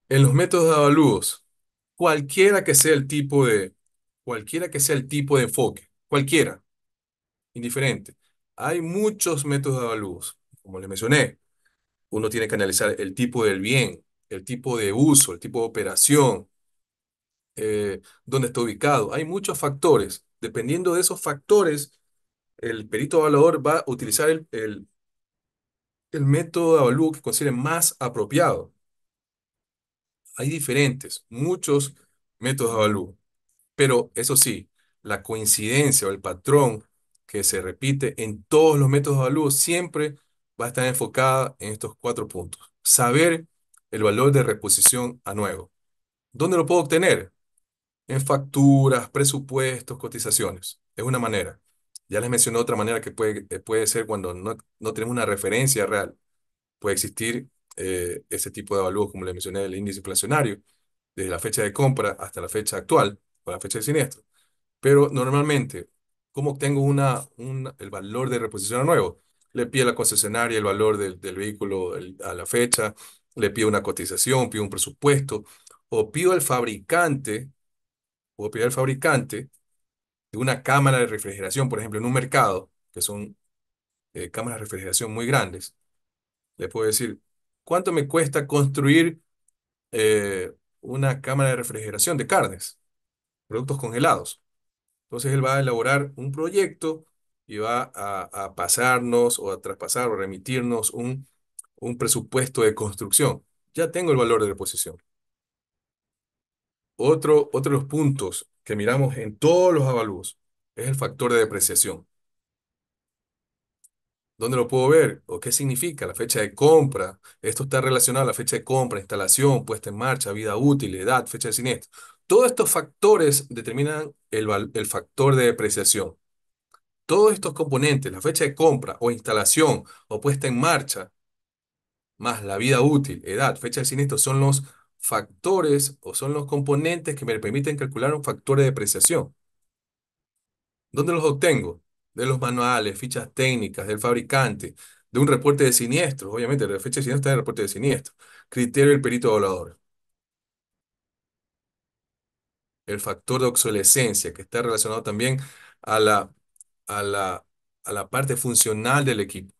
En los métodos de avalúos, cualquiera que sea el tipo cualquiera que sea el tipo de enfoque, cualquiera, indiferente. Hay muchos métodos de avalúos. Como les mencioné, uno tiene que analizar el tipo del bien, el tipo de uso, el tipo de operación, dónde está ubicado. Hay muchos factores. Dependiendo de esos factores, el perito evaluador va a utilizar el método de avalúo que considere más apropiado. Hay muchos métodos de avalúo. Pero eso sí, la coincidencia o el patrón que se repite en todos los métodos de avalúo siempre va a estar enfocada en estos cuatro puntos. Saber el valor de reposición a nuevo. ¿Dónde lo puedo obtener? En facturas, presupuestos, cotizaciones. Es una manera. Ya les mencioné otra manera que puede ser cuando no tenemos una referencia real. Puede existir ese tipo de avalúo, como les mencioné, el índice inflacionario, desde la fecha de compra hasta la fecha actual, o la fecha de siniestro. Pero normalmente, ¿cómo obtengo el valor de reposición a nuevo? Le pido a la concesionaria el valor del vehículo a la fecha, le pido una cotización, pido un presupuesto, o pido al fabricante, o pido al fabricante de una cámara de refrigeración, por ejemplo, en un mercado, que son cámaras de refrigeración muy grandes. Le puedo decir, ¿cuánto me cuesta construir una cámara de refrigeración de carnes, productos congelados? Entonces él va a elaborar un proyecto y va a pasarnos o a traspasar o remitirnos un presupuesto de construcción. Ya tengo el valor de reposición. Otro de los puntos que miramos en todos los avalúos es el factor de depreciación. ¿Dónde lo puedo ver? ¿O qué significa? La fecha de compra. Esto está relacionado a la fecha de compra, instalación, puesta en marcha, vida útil, edad, fecha de siniestro. Todos estos factores determinan el factor de depreciación. Todos estos componentes, la fecha de compra o instalación o puesta en marcha, más la vida útil, edad, fecha de siniestro, son los factores o son los componentes que me permiten calcular un factor de depreciación. ¿Dónde los obtengo? De los manuales, fichas técnicas, del fabricante, de un reporte de siniestros. Obviamente, la fecha de siniestro está en el reporte de siniestro. Criterio del perito evaluador. El factor de obsolescencia, que está relacionado también a a la, a la parte funcional del equipo.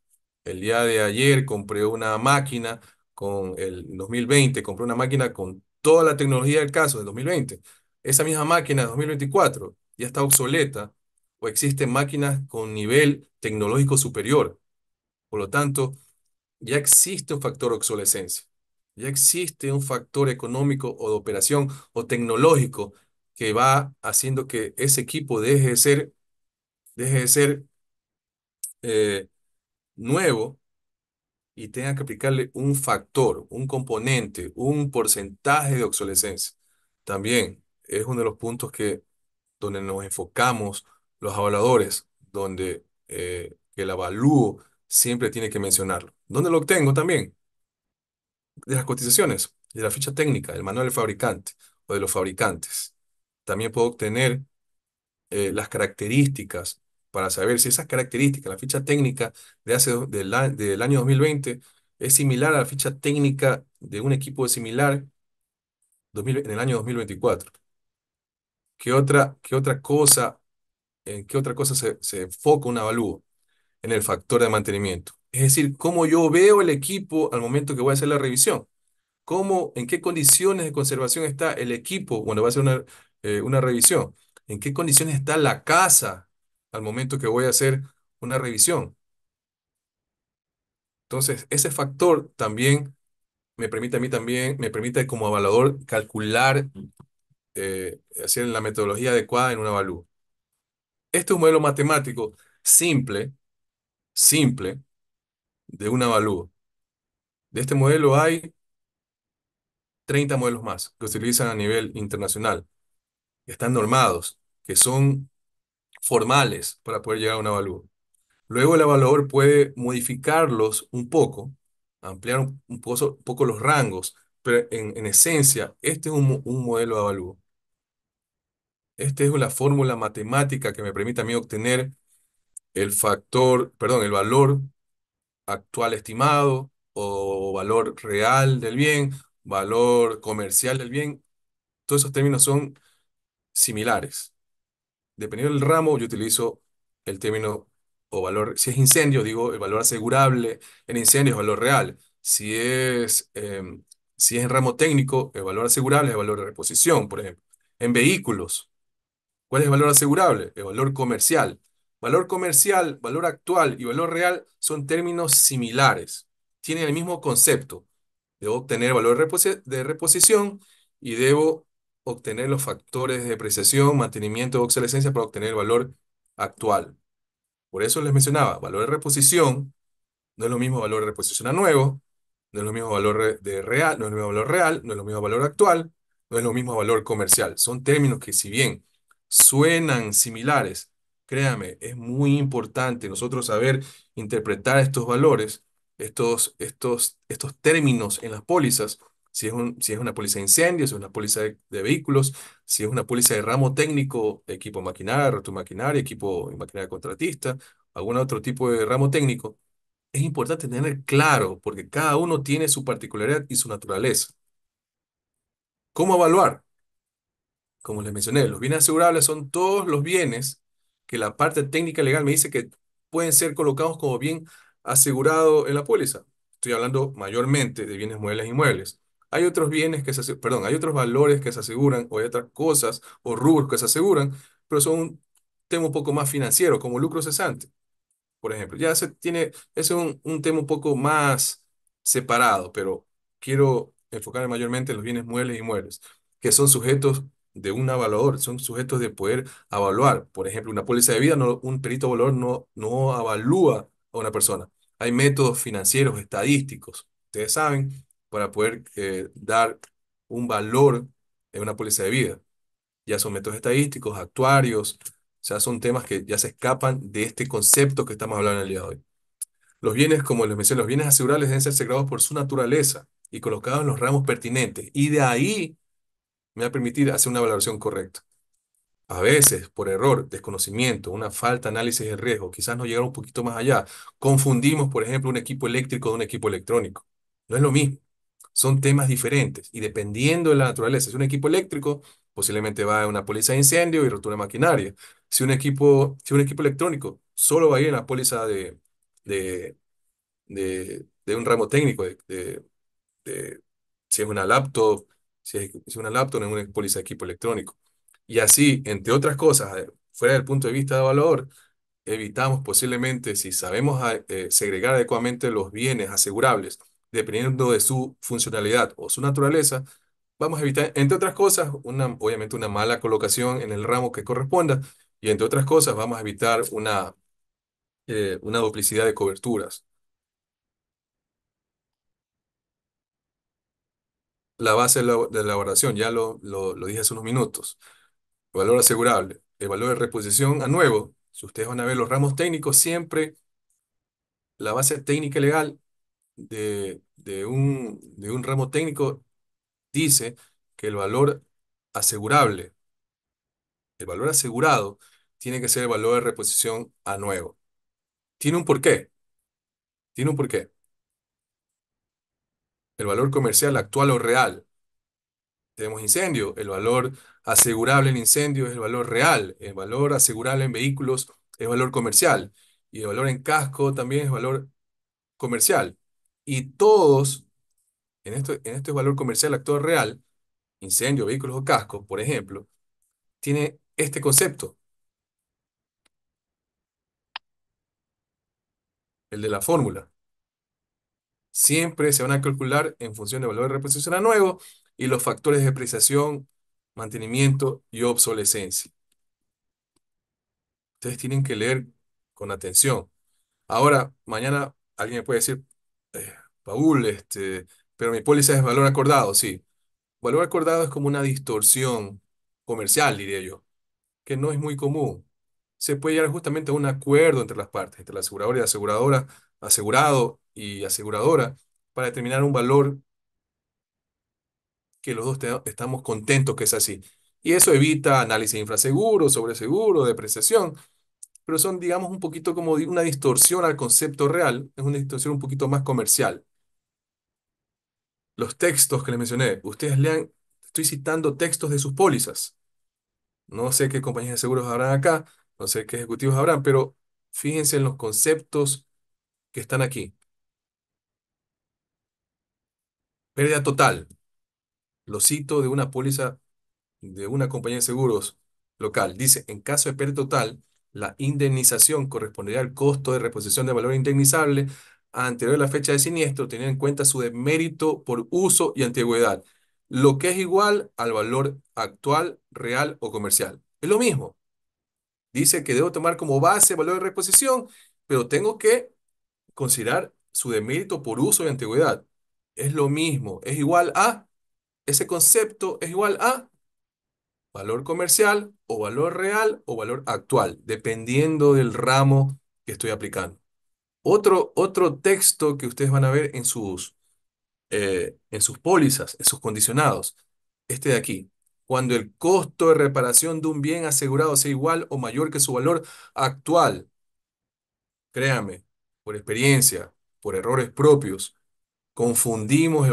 El día de ayer compré una máquina con el 2020, compré una máquina con toda la tecnología del caso del 2020. Esa misma máquina de 2024 ya está obsoleta o existen máquinas con nivel tecnológico superior. Por lo tanto, ya existe un factor obsolescencia. Ya existe un factor económico o de operación o tecnológico que va haciendo que ese equipo deje de ser eh, nuevo y tenga que aplicarle un factor, un componente, un porcentaje de obsolescencia. También es uno de los puntos donde nos enfocamos los evaluadores, donde que el avalúo siempre tiene que mencionarlo. ¿Dónde lo obtengo también? De las cotizaciones, de la ficha técnica, del manual del fabricante o de los fabricantes. También puedo obtener las características para saber si esas características, la ficha técnica del año 2020 es similar a la ficha técnica de un equipo similar en el año 2024. ¿En qué otra cosa se enfoca un avalúo? En el factor de mantenimiento. Es decir, cómo yo veo el equipo al momento que voy a hacer la revisión. En qué condiciones de conservación está el equipo cuando va a hacer una revisión, en qué condiciones está la casa al momento que voy a hacer una revisión. Entonces, ese factor también me permite a mí también, me permite como evaluador calcular, hacer la metodología adecuada en un avalúo. Este es un modelo matemático simple, simple, de un avalúo. De este modelo hay 30 modelos más que se utilizan a nivel internacional, que están normados, que son formales para poder llegar a un avalúo. Luego el evaluador puede modificarlos un poco, ampliar un poco los rangos, pero en esencia, este es un modelo de avalúo. Esta es la fórmula matemática que me permite a mí obtener el valor actual estimado o valor real del bien, valor comercial del bien. Todos esos términos son similares. Dependiendo del ramo, yo utilizo el término o valor. Si es incendio, digo el valor asegurable en incendio es valor real. Si es en ramo técnico, el valor asegurable es el valor de reposición, por ejemplo. En vehículos, ¿cuál es el valor asegurable? El valor comercial. Valor comercial, valor actual y valor real son términos similares. Tienen el mismo concepto. Debo obtener valor de reposición y debo obtener los factores de depreciación, mantenimiento o obsolescencia para obtener el valor actual. Por eso les mencionaba, valor de reposición no es lo mismo valor de reposición a nuevo, no es lo mismo de real, no es lo mismo valor real, no es lo mismo valor actual, no es lo mismo valor comercial. Son términos que si bien suenan similares, créame, es muy importante nosotros saber interpretar estos valores, estos términos en las pólizas, si es una póliza de incendios, si es una póliza de vehículos, si es una póliza de ramo técnico, equipo maquinaria, retromaquinaria, equipo y maquinaria contratista, algún otro tipo de ramo técnico es importante tener claro porque cada uno tiene su particularidad y su naturaleza. ¿Cómo evaluar? Como les mencioné, los bienes asegurables son todos los bienes que la parte técnica legal me dice que pueden ser colocados como bien asegurado en la póliza. Estoy hablando mayormente de bienes muebles e inmuebles. Hay otros bienes perdón, hay otros valores que se aseguran o hay otras cosas o rubros que se aseguran, pero son un tema un poco más financiero, como lucro cesante por ejemplo. Es un tema un poco más separado, pero quiero enfocarme mayormente en los bienes muebles y inmuebles, que son sujetos de un evaluador, son sujetos de poder evaluar. Por ejemplo, una póliza de vida, un perito evaluador no avalúa a una persona. Hay métodos financieros, estadísticos, ustedes saben, para poder dar un valor en una póliza de vida. Ya son métodos estadísticos, actuarios, o sea, son temas que ya se escapan de este concepto que estamos hablando en el día de hoy. Los bienes, como les mencioné, los bienes asegurables deben ser asegurados por su naturaleza. y colocados en los ramos pertinentes. Y de ahí me va a permitir hacer una valoración correcta. A veces, por error, desconocimiento, una falta de análisis de riesgo, quizás no llegar un poquito más allá, confundimos, por ejemplo, un equipo eléctrico de un equipo electrónico. No es lo mismo. Son temas diferentes. Y dependiendo de la naturaleza, si es un equipo eléctrico, posiblemente va a una póliza de incendio y rotura maquinaria. Si un equipo electrónico solo va a ir en la póliza de, de un ramo técnico, de si es una laptop, si es una laptop, no es una póliza de equipo electrónico. Y así, entre otras cosas, fuera del punto de vista de valor, evitamos posiblemente, si sabemos segregar adecuadamente los bienes asegurables, dependiendo de su funcionalidad o su naturaleza, vamos a evitar, entre otras cosas, obviamente una mala colocación en el ramo que corresponda, y entre otras cosas, vamos a evitar una duplicidad de coberturas. La base de la elaboración, ya lo dije hace unos minutos. Valor asegurable, el valor de reposición a nuevo. Si ustedes van a ver los ramos técnicos, siempre la base técnica y legal de un ramo técnico dice que asegurable, el valor asegurado, tiene que ser el valor de reposición a nuevo. Tiene un porqué, tiene un porqué. El valor comercial actual o real. Tenemos incendio, el valor asegurable en incendio es el valor real, el valor asegurable en vehículos es valor comercial y el valor en casco también es valor comercial. Y todos, en este valor comercial actual real, incendio, vehículos o casco, por ejemplo, tiene este concepto, el de la fórmula. Siempre se van a calcular en función del valor de reposición a nuevo y los factores de depreciación, mantenimiento y obsolescencia. Ustedes tienen que leer con atención. Ahora, mañana alguien me puede decir, eh, Paul, pero mi póliza es valor acordado. Sí, valor acordado es como una distorsión comercial, diría yo, que no es muy común. Se puede llegar justamente a un acuerdo entre las partes, entre la aseguradora y la aseguradora, asegurado y aseguradora, para determinar un valor que los dos estamos contentos que es así. Y eso evita análisis de infraseguro, sobreseguro, depreciación, pero son, digamos, un poquito como una distorsión al concepto real, es una distorsión un poquito más comercial. Los textos que les mencioné, ustedes lean, estoy citando textos de sus pólizas. No sé qué compañías de seguros habrán acá, no sé qué ejecutivos habrán, pero fíjense en los conceptos que están aquí. Pérdida total. Lo cito de una póliza de una compañía de seguros local. Dice, en caso de pérdida total, la indemnización correspondería al costo de reposición de valor indemnizable anterior a la fecha de siniestro, teniendo en cuenta su demérito por uso y antigüedad, lo que es igual al valor actual, real o comercial. Es lo mismo. Dice que debo tomar como base el valor de reposición, pero tengo que considerar su demérito por uso y antigüedad. Es lo mismo. Es igual a, ese concepto es igual a valor comercial o valor real o valor actual, dependiendo del ramo que estoy aplicando. Otro texto que ustedes van a ver en sus pólizas, en sus condicionados, este de aquí. Cuando el costo de reparación de un bien asegurado sea igual o mayor que su valor actual, créame, por experiencia, por errores propios, confundimos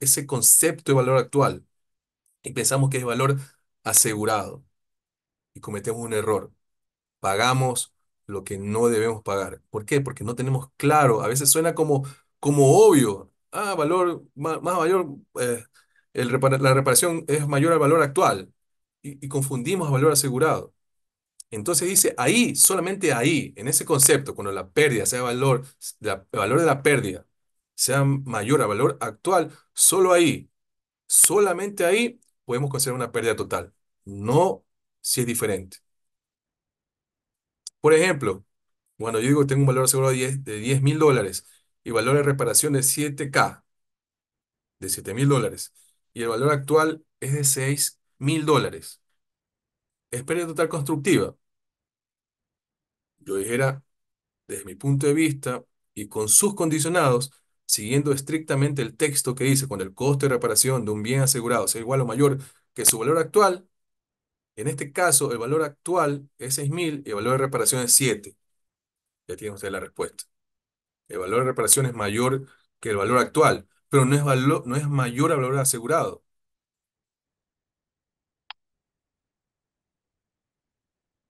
ese concepto de valor actual y pensamos que es valor asegurado y cometemos un error. Pagamos lo que no debemos pagar. ¿Por qué? Porque no tenemos claro. A veces suena como obvio. Ah, valor, más valor, la reparación es mayor al valor actual. Y confundimos valor asegurado. Entonces dice ahí, solamente ahí, en ese concepto, cuando la pérdida sea el valor de la pérdida sea mayor al valor actual, solo ahí, solamente ahí podemos considerar una pérdida total. No si es diferente. Por ejemplo, cuando yo digo que tengo un valor asegurado de $10,000 y valor de reparación de 7K, de $7,000, y el valor actual es de $6,000, es pérdida total constructiva. Yo dijera, desde mi punto de vista y con sus condicionados, siguiendo estrictamente el texto que dice, cuando el costo de reparación de un bien asegurado sea igual o mayor que su valor actual, en este caso el valor actual es 6.000 y el valor de reparación es 7. Ya tiene usted la respuesta. El valor de reparación es mayor que el valor actual, pero no es mayor al valor asegurado.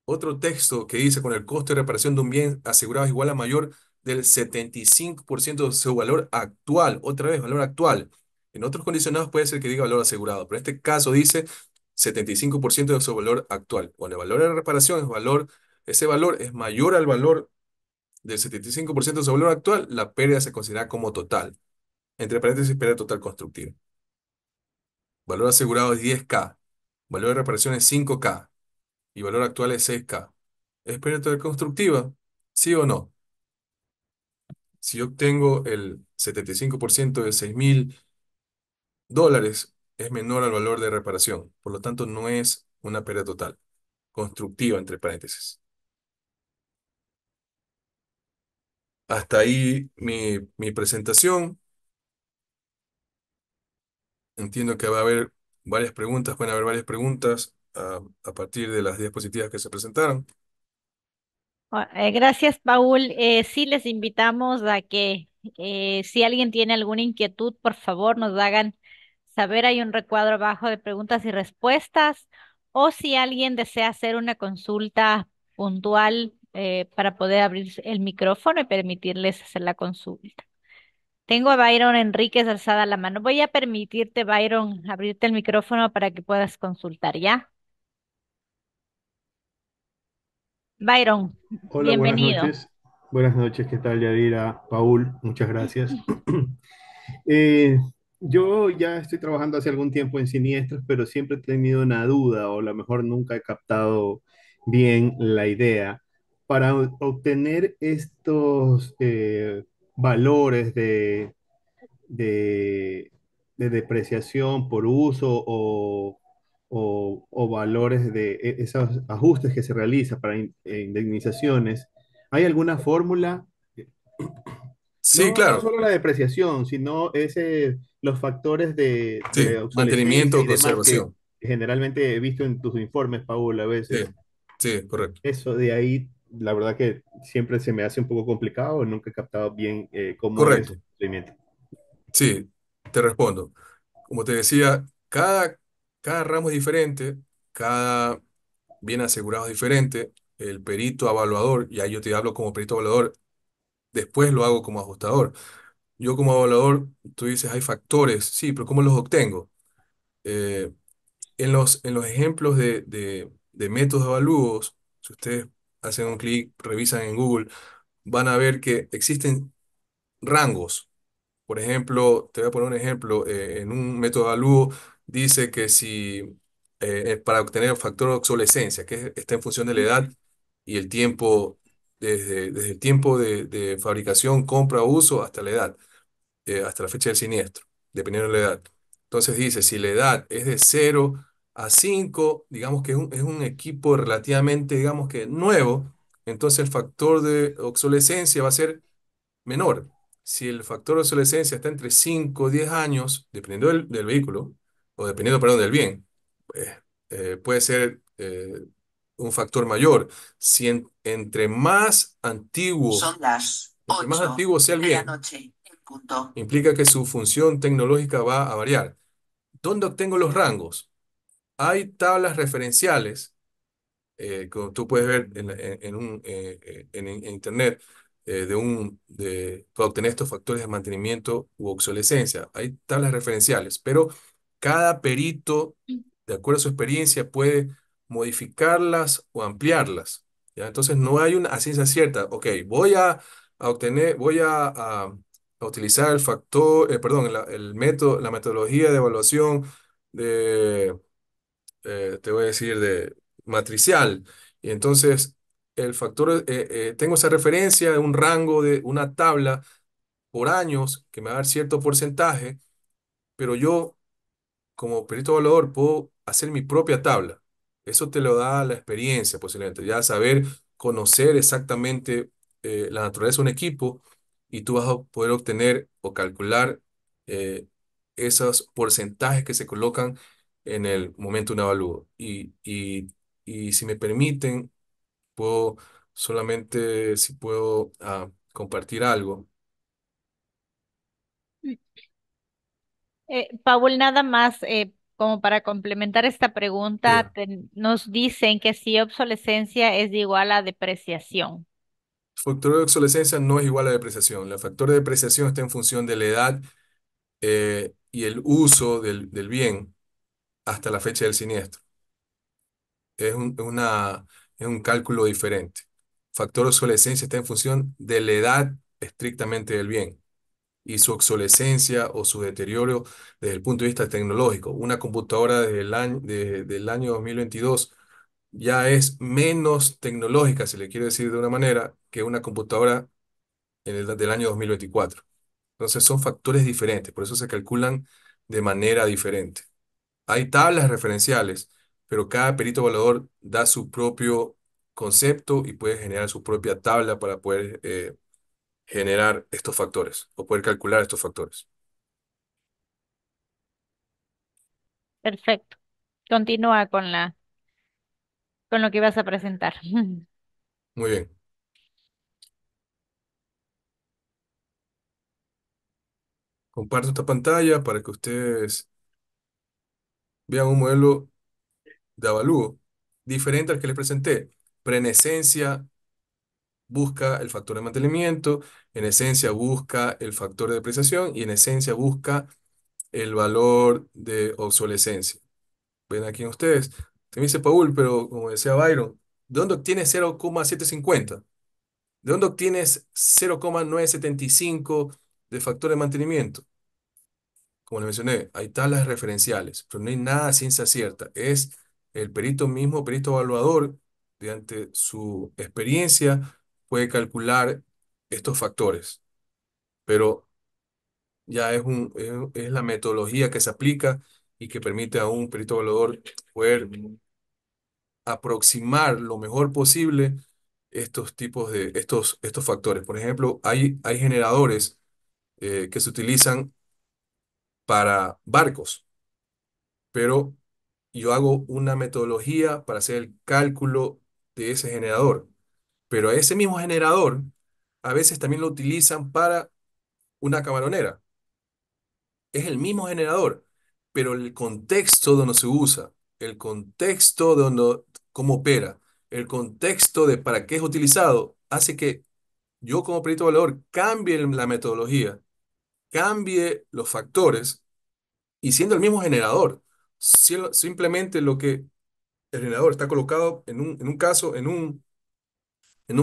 Otro texto que dice con el costo de reparación de un bien asegurado es igual a mayor del 75% de su valor actual. Otra vez, valor actual. En otros condicionados puede ser que diga valor asegurado, pero en este caso dice 75% de su valor actual. Cuando el valor de reparación ese valor es mayor al valor del 75% de su valor actual, la pérdida se considera como total. Entre paréntesis, pérdida total constructiva. Valor asegurado es 10K. Valor de reparación es 5K y valor actual es 6K. ¿Es pérdida constructiva? ¿Sí o no? Si yo obtengo el 75% de $6.000, es menor al valor de reparación. Por lo tanto, no es una pérdida total. Constructiva, entre paréntesis. Hasta ahí mi presentación. Entiendo que va a haber varias preguntas, pueden haber varias preguntas a partir de las diapositivas que se presentaron. Gracias, Paul. Sí, les invitamos a que si alguien tiene alguna inquietud, por favor, nos hagan saber. Hay un recuadro abajo de preguntas y respuestas. O si alguien desea hacer una consulta puntual para poder abrir el micrófono y permitirles hacer la consulta. Tengo a Byron Enríquez alzada la mano. Voy a permitirte, Byron, abrirte el micrófono para que puedas consultar, ¿ya? Byron, Hola, buenas bienvenido. noches. Buenas noches, ¿qué tal, Yadira? Paul, muchas gracias. Yo ya estoy trabajando hace algún tiempo en siniestros, pero siempre he tenido una duda, o a lo mejor nunca he captado bien la idea. Para obtener estos valores de, de depreciación por uso o valores de esos ajustes que se realizan para indemnizaciones, ¿hay alguna fórmula? Sí, No, no claro. solo la depreciación, sino los factores de Sí, mantenimiento obsolescencia o y demás que conservación. generalmente he visto en tus informes, Paul, a Sí, veces. sí, correcto. Eso de ahí, la verdad que siempre se me hace un poco complicado, nunca he captado bien cómo es Correcto. el procedimiento. Sí, te respondo. Como te decía, cada ramo es diferente, cada bien asegurado es diferente. El perito evaluador, y ahí yo te hablo como perito evaluador, después lo hago como ajustador. Yo como evaluador, tú dices, hay factores, sí, pero ¿cómo los obtengo? Eh, en los ejemplos de métodos de avalúos, si ustedes hacen un clic, revisan en Google, van a ver que existen rangos. Por ejemplo, te voy a poner un ejemplo. En un método de avalúo dice que si para obtener el factor de obsolescencia, que está en función de la edad y el tiempo, desde el tiempo de fabricación, compra o uso hasta la edad, hasta la fecha del siniestro, dependiendo de la edad. Entonces dice, si la edad es de 0 a 5, digamos que es un equipo relativamente, digamos que nuevo, entonces el factor de obsolescencia va a ser menor. Si el factor de obsolescencia está entre 5 o 10 años, dependiendo del vehículo, o dependiendo, perdón, del bien, pues, puede ser un factor mayor. Si entre más antiguo, Son las entre más 8 antiguo sea el de la bien, noche en punto. implica que su función tecnológica va a variar. ¿Dónde obtengo los rangos? Hay tablas referenciales, como tú puedes ver en internet, para obtener estos factores de mantenimiento u obsolescencia. Hay tablas referenciales, pero cada perito, de acuerdo a su experiencia, puede modificarlas o ampliarlas. ¿Ya? Entonces no hay una a ciencia cierta. Ok, voy a utilizar el factor, perdón, el método, la metodología de evaluación de te voy a decir, de matricial. Y entonces, tengo esa referencia de un rango de una tabla por años que me va a dar cierto porcentaje, pero yo, como perito evaluador, puedo hacer mi propia tabla. Eso te lo da la experiencia, posiblemente. Ya saber, conocer exactamente la naturaleza de un equipo y tú vas a poder obtener o calcular eh, esos porcentajes que se colocan en el momento de un avalúo. Y si me permiten, puedo solamente, si puedo compartir algo. Paul, nada más como para complementar esta pregunta, Sí. nos dicen que si obsolescencia es igual a depreciación. Factor de obsolescencia no es igual a depreciación. El factor de depreciación está en función de la edad y el uso del bien hasta la fecha del siniestro. Es un cálculo diferente. Factor de obsolescencia está en función de la edad estrictamente del bien y su obsolescencia o su deterioro desde el punto de vista tecnológico. Una computadora del año 2022 ya es menos tecnológica, si le quiere decir de una manera, que una computadora del año 2024. Entonces son factores diferentes, por eso se calculan de manera diferente. Hay tablas referenciales, pero cada perito evaluador da su propio concepto y puede generar su propia tabla para poder generar estos factores o poder calcular estos factores. Perfecto. Continúa con lo que ibas a presentar. Muy bien. Comparto esta pantalla para que ustedes vean un modelo de avalúo diferente al que les presenté. Prenesencia busca el factor de mantenimiento, en esencia busca el factor de depreciación y en esencia busca el valor de obsolescencia. Ven aquí ustedes. Te me dice Paul, pero como decía Byron, ¿de dónde obtienes 0,750? ¿De dónde obtienes 0,975 de factor de mantenimiento? Como le mencioné, hay tablas referenciales, pero no hay nada a ciencia cierta. Es el perito mismo, perito evaluador, mediante su experiencia, puede calcular estos factores, pero ya es la metodología que se aplica y que permite a un perito evaluador poder aproximar lo mejor posible estos factores. Por ejemplo, hay generadores que se utilizan para barcos, pero yo hago una metodología para hacer el cálculo de ese generador. Pero ese mismo generador a veces también lo utilizan para una camaronera. Es el mismo generador, pero el contexto donde se usa, el contexto donde cómo opera, el contexto de para qué es utilizado, hace que yo como perito evaluador cambie la metodología, cambie los factores y siendo el mismo generador. Simplemente lo que el generador está colocado en un caso en un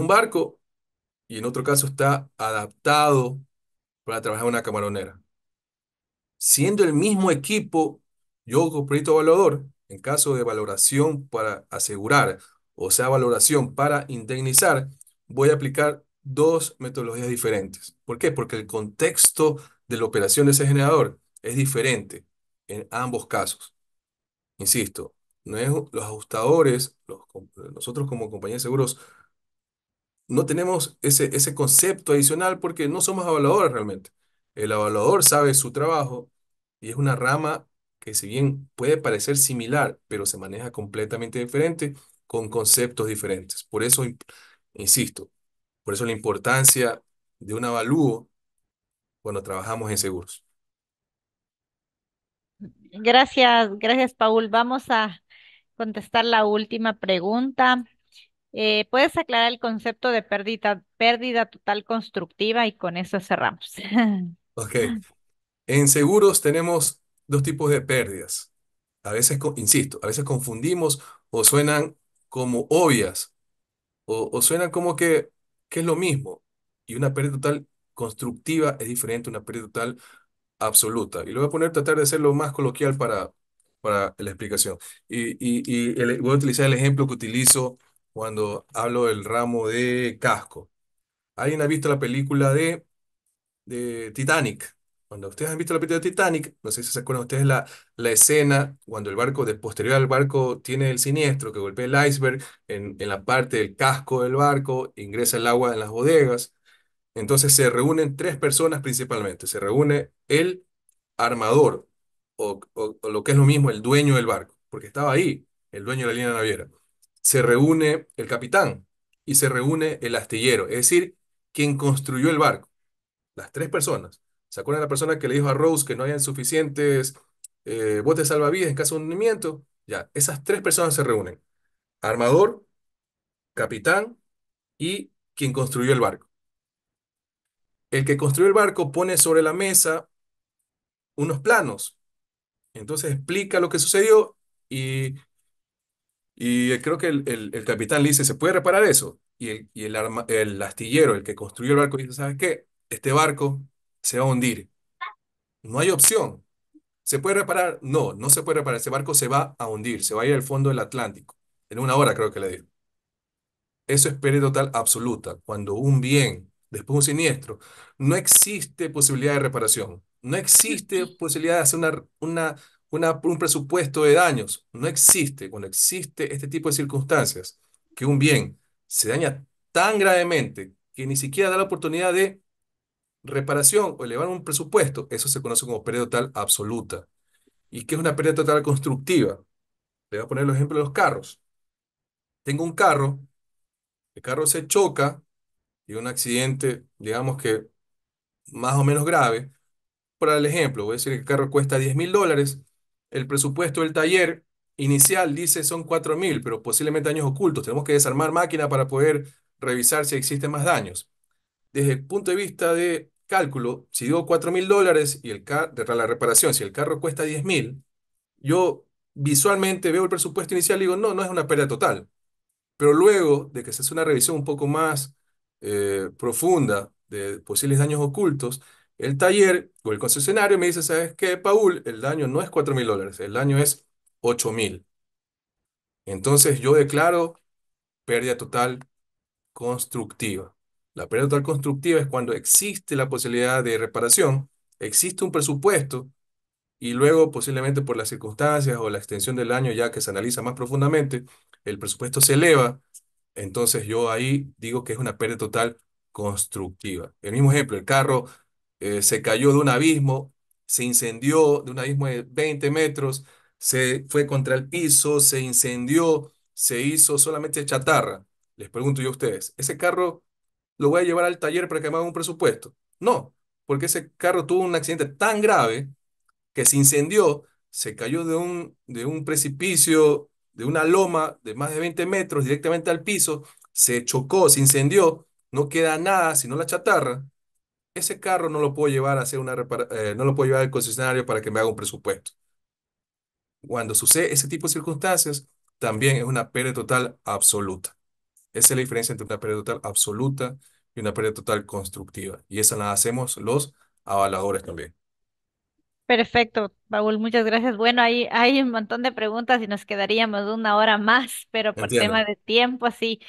barco y en otro caso está adaptado para trabajar en una camaronera. Siendo el mismo equipo, yo como proyecto evaluador, en caso de valoración para asegurar, o sea, valoración para indemnizar, voy a aplicar dos metodologías diferentes. ¿Por qué? Porque el contexto de la operación de ese generador es diferente en ambos casos. Insisto, no es, los ajustadores, nosotros como compañía de seguros, no tenemos ese concepto adicional porque no somos evaluadores realmente. El evaluador sabe su trabajo y es una rama que si bien puede parecer similar, pero se maneja completamente diferente con conceptos diferentes. Por eso, insisto, por eso la importancia de un avalúo cuando trabajamos en seguros. Gracias, gracias, Paul. Vamos a contestar la última pregunta. ¿Puedes aclarar el concepto de pérdida total constructiva? Y con eso cerramos. Ok, en seguros tenemos dos tipos de pérdidas. A veces, insisto, a veces confundimos o suenan como obvias o suena como que es lo mismo. Y una pérdida total constructiva es diferente a una pérdida total absoluta. Y lo voy a poner, tratar de hacerlo más coloquial para la explicación. Voy a utilizar el ejemplo que utilizo cuando hablo del ramo de casco. ¿Alguien ha visto la película de Titanic? Cuando ustedes han visto la película de Titanic, no sé si se acuerdan ustedes la escena cuando el barco, de posterior al barco, tiene el siniestro que golpea el iceberg en la parte del casco del barco, ingresa el agua en las bodegas. Entonces se reúnen tres personas principalmente. Se reúne el armador o lo que es lo mismo, el dueño del barco, porque estaba ahí, el dueño de la línea naviera. Se reúne el capitán y se reúne el astillero, es decir, quien construyó el barco, las tres personas. ¿Se acuerdan de la persona que le dijo a Rose que no hayan suficientes botes salvavidas en caso de hundimiento? Ya, esas tres personas se reúnen. Armador, capitán y quien construyó el barco. El que construyó el barco pone sobre la mesa unos planos. Entonces explica lo que sucedió y, y creo que el capitán le dice, ¿se puede reparar eso? El astillero, el que construyó el barco, dice, ¿sabes qué? Este barco se va a hundir. No hay opción. ¿Se puede reparar? No, no se puede reparar. Ese barco se va a hundir, se va a ir al fondo del Atlántico. En una hora creo que le dijo. Eso es pérdida total absoluta. Cuando un bien, después de un siniestro, no existe posibilidad de reparación. No existe posibilidad de hacer un presupuesto de daños. No existe. Cuando existe este tipo de circunstancias, que un bien se daña tan gravemente que ni siquiera da la oportunidad de reparación o elevar un presupuesto, eso se conoce como pérdida total absoluta. ¿Y qué es una pérdida total constructiva? Le voy a poner el ejemplo de los carros. Tengo un carro, el carro se choca y un accidente, digamos que más o menos grave. Por el ejemplo, voy a decir que el carro cuesta $10.000, el presupuesto del taller inicial dice son 4.000, pero posiblemente daños ocultos. Tenemos que desarmar máquina para poder revisar si existen más daños. Desde el punto de vista de cálculo, si digo $4.000 y de la reparación, si el carro cuesta 10.000, yo visualmente veo el presupuesto inicial y digo, no, no es una pérdida total. Pero luego de que se hace una revisión un poco más profunda de posibles daños ocultos, el taller o el concesionario me dice, ¿sabes qué, Paul? El daño no es $4.000, el daño es 8.000. Entonces yo declaro pérdida total constructiva. La pérdida total constructiva es cuando existe la posibilidad de reparación, existe un presupuesto y luego posiblemente por las circunstancias o la extensión del daño ya que se analiza más profundamente, el presupuesto se eleva. Entonces yo ahí digo que es una pérdida total constructiva. El mismo ejemplo, el carro se cayó de un abismo, se incendió de un abismo de 20 metros, se fue contra el piso, se incendió, se hizo solamente chatarra. Les pregunto yo a ustedes, ¿ese carro lo voy a llevar al taller para que me hagan un presupuesto? No, porque ese carro tuvo un accidente tan grave que se incendió, se cayó de un precipicio, de una loma de más de 20 metros directamente al piso, se chocó, se incendió, no queda nada sino la chatarra. Ese carro no lo puedo llevar a hacer no lo puedo llevar al concesionario para que me haga un presupuesto. Cuando sucede ese tipo de circunstancias, también es una pérdida total absoluta. Esa es la diferencia entre una pérdida total absoluta y una pérdida total constructiva. Y esa la hacemos los avaladores también. Perfecto, Paul, muchas gracias. Bueno, hay un montón de preguntas y nos quedaríamos una hora más, pero por tema Entiendo. de tiempo, sí.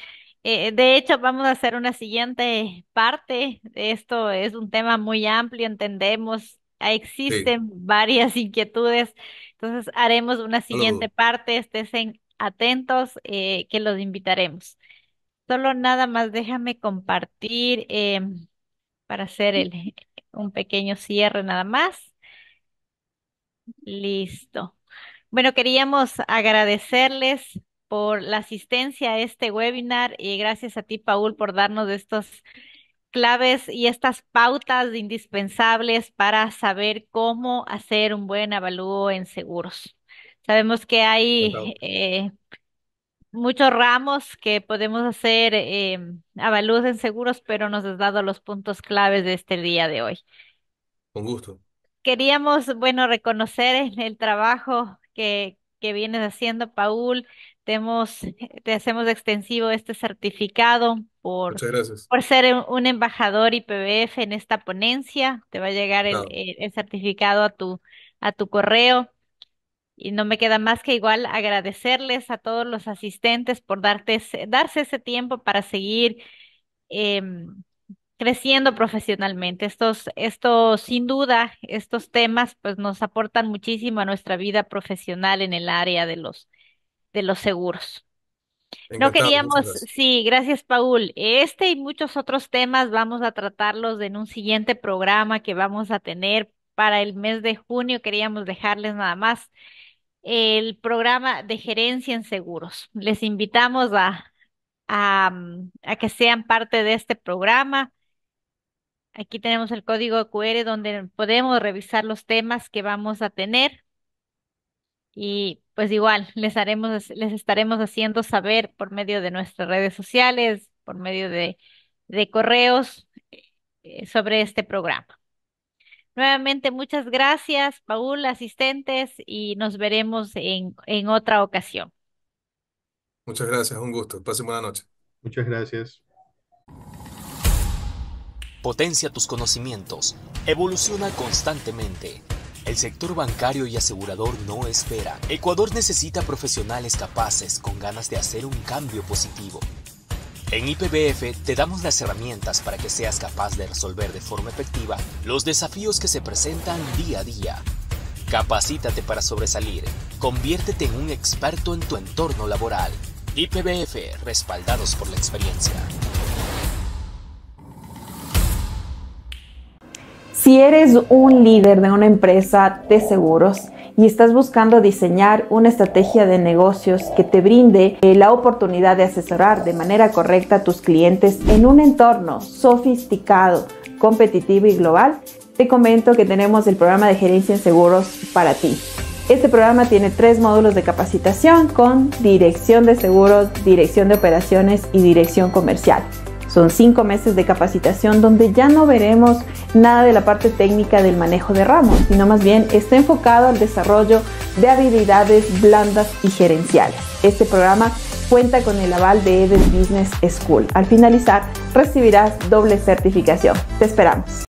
De hecho, vamos a hacer una siguiente parte. Esto es un tema muy amplio, entendemos, Sí, existen varias inquietudes, entonces haremos una no lo siguiente dudo. parte. Estén atentos, que los invitaremos. Solo nada más déjame compartir para hacer un pequeño cierre nada más. Listo. Bueno, queríamos agradecerles por la asistencia a este webinar y gracias a ti, Paul, por darnos estos claves y estas pautas indispensables para saber cómo hacer un buen avalúo en seguros. Sabemos que hay Encantado. muchos ramos que podemos hacer avalúos en seguros, pero nos has dado los puntos claves de este día de hoy. Con gusto. Queríamos, bueno, reconocer el trabajo que vienes haciendo, Paul. Te hacemos extensivo este certificado Muchas gracias. por ser un embajador IPBF en esta ponencia. Te va a llegar Claro, el certificado a tu correo. Y no me queda más que igual agradecerles a todos los asistentes por darse ese tiempo para seguir em, creciendo profesionalmente. Sin duda, estos temas pues nos aportan muchísimo a nuestra vida profesional en el área de los seguros. No Encantado, muchas queríamos, gracias. sí, gracias, Paul. Este y muchos otros temas vamos a tratarlos en un siguiente programa que vamos a tener para el mes de junio. Queríamos dejarles nada más el programa de gerencia en seguros. Les invitamos a que sean parte de este programa. Aquí tenemos el código QR donde podemos revisar los temas que vamos a tener y pues igual les estaremos haciendo saber por medio de nuestras redes sociales, por medio de correos sobre este programa. Nuevamente, muchas gracias, Paul, asistentes, y nos veremos en otra ocasión. Muchas gracias, un gusto. Pasen buena noche. Muchas gracias. Potencia tus conocimientos. Evoluciona constantemente. El sector bancario y asegurador no espera. Ecuador necesita profesionales capaces con ganas de hacer un cambio positivo. En IPBF te damos las herramientas para que seas capaz de resolver de forma efectiva los desafíos que se presentan día a día. Capacítate para sobresalir. Conviértete en un experto en tu entorno laboral. IPBF, respaldados por la experiencia. Si eres un líder de una empresa de seguros y estás buscando diseñar una estrategia de negocios que te brinde la oportunidad de asesorar de manera correcta a tus clientes en un entorno sofisticado, competitivo y global, te comento que tenemos el programa de gerencia en seguros para ti. Este programa tiene 3 módulos de capacitación con dirección de seguros, dirección de operaciones y dirección comercial. Son 5 meses de capacitación donde ya no veremos nada de la parte técnica del manejo de ramos, sino más bien está enfocado al desarrollo de habilidades blandas y gerenciales. Este programa cuenta con el aval de Eden Business School. Al finalizar, recibirás doble certificación. Te esperamos.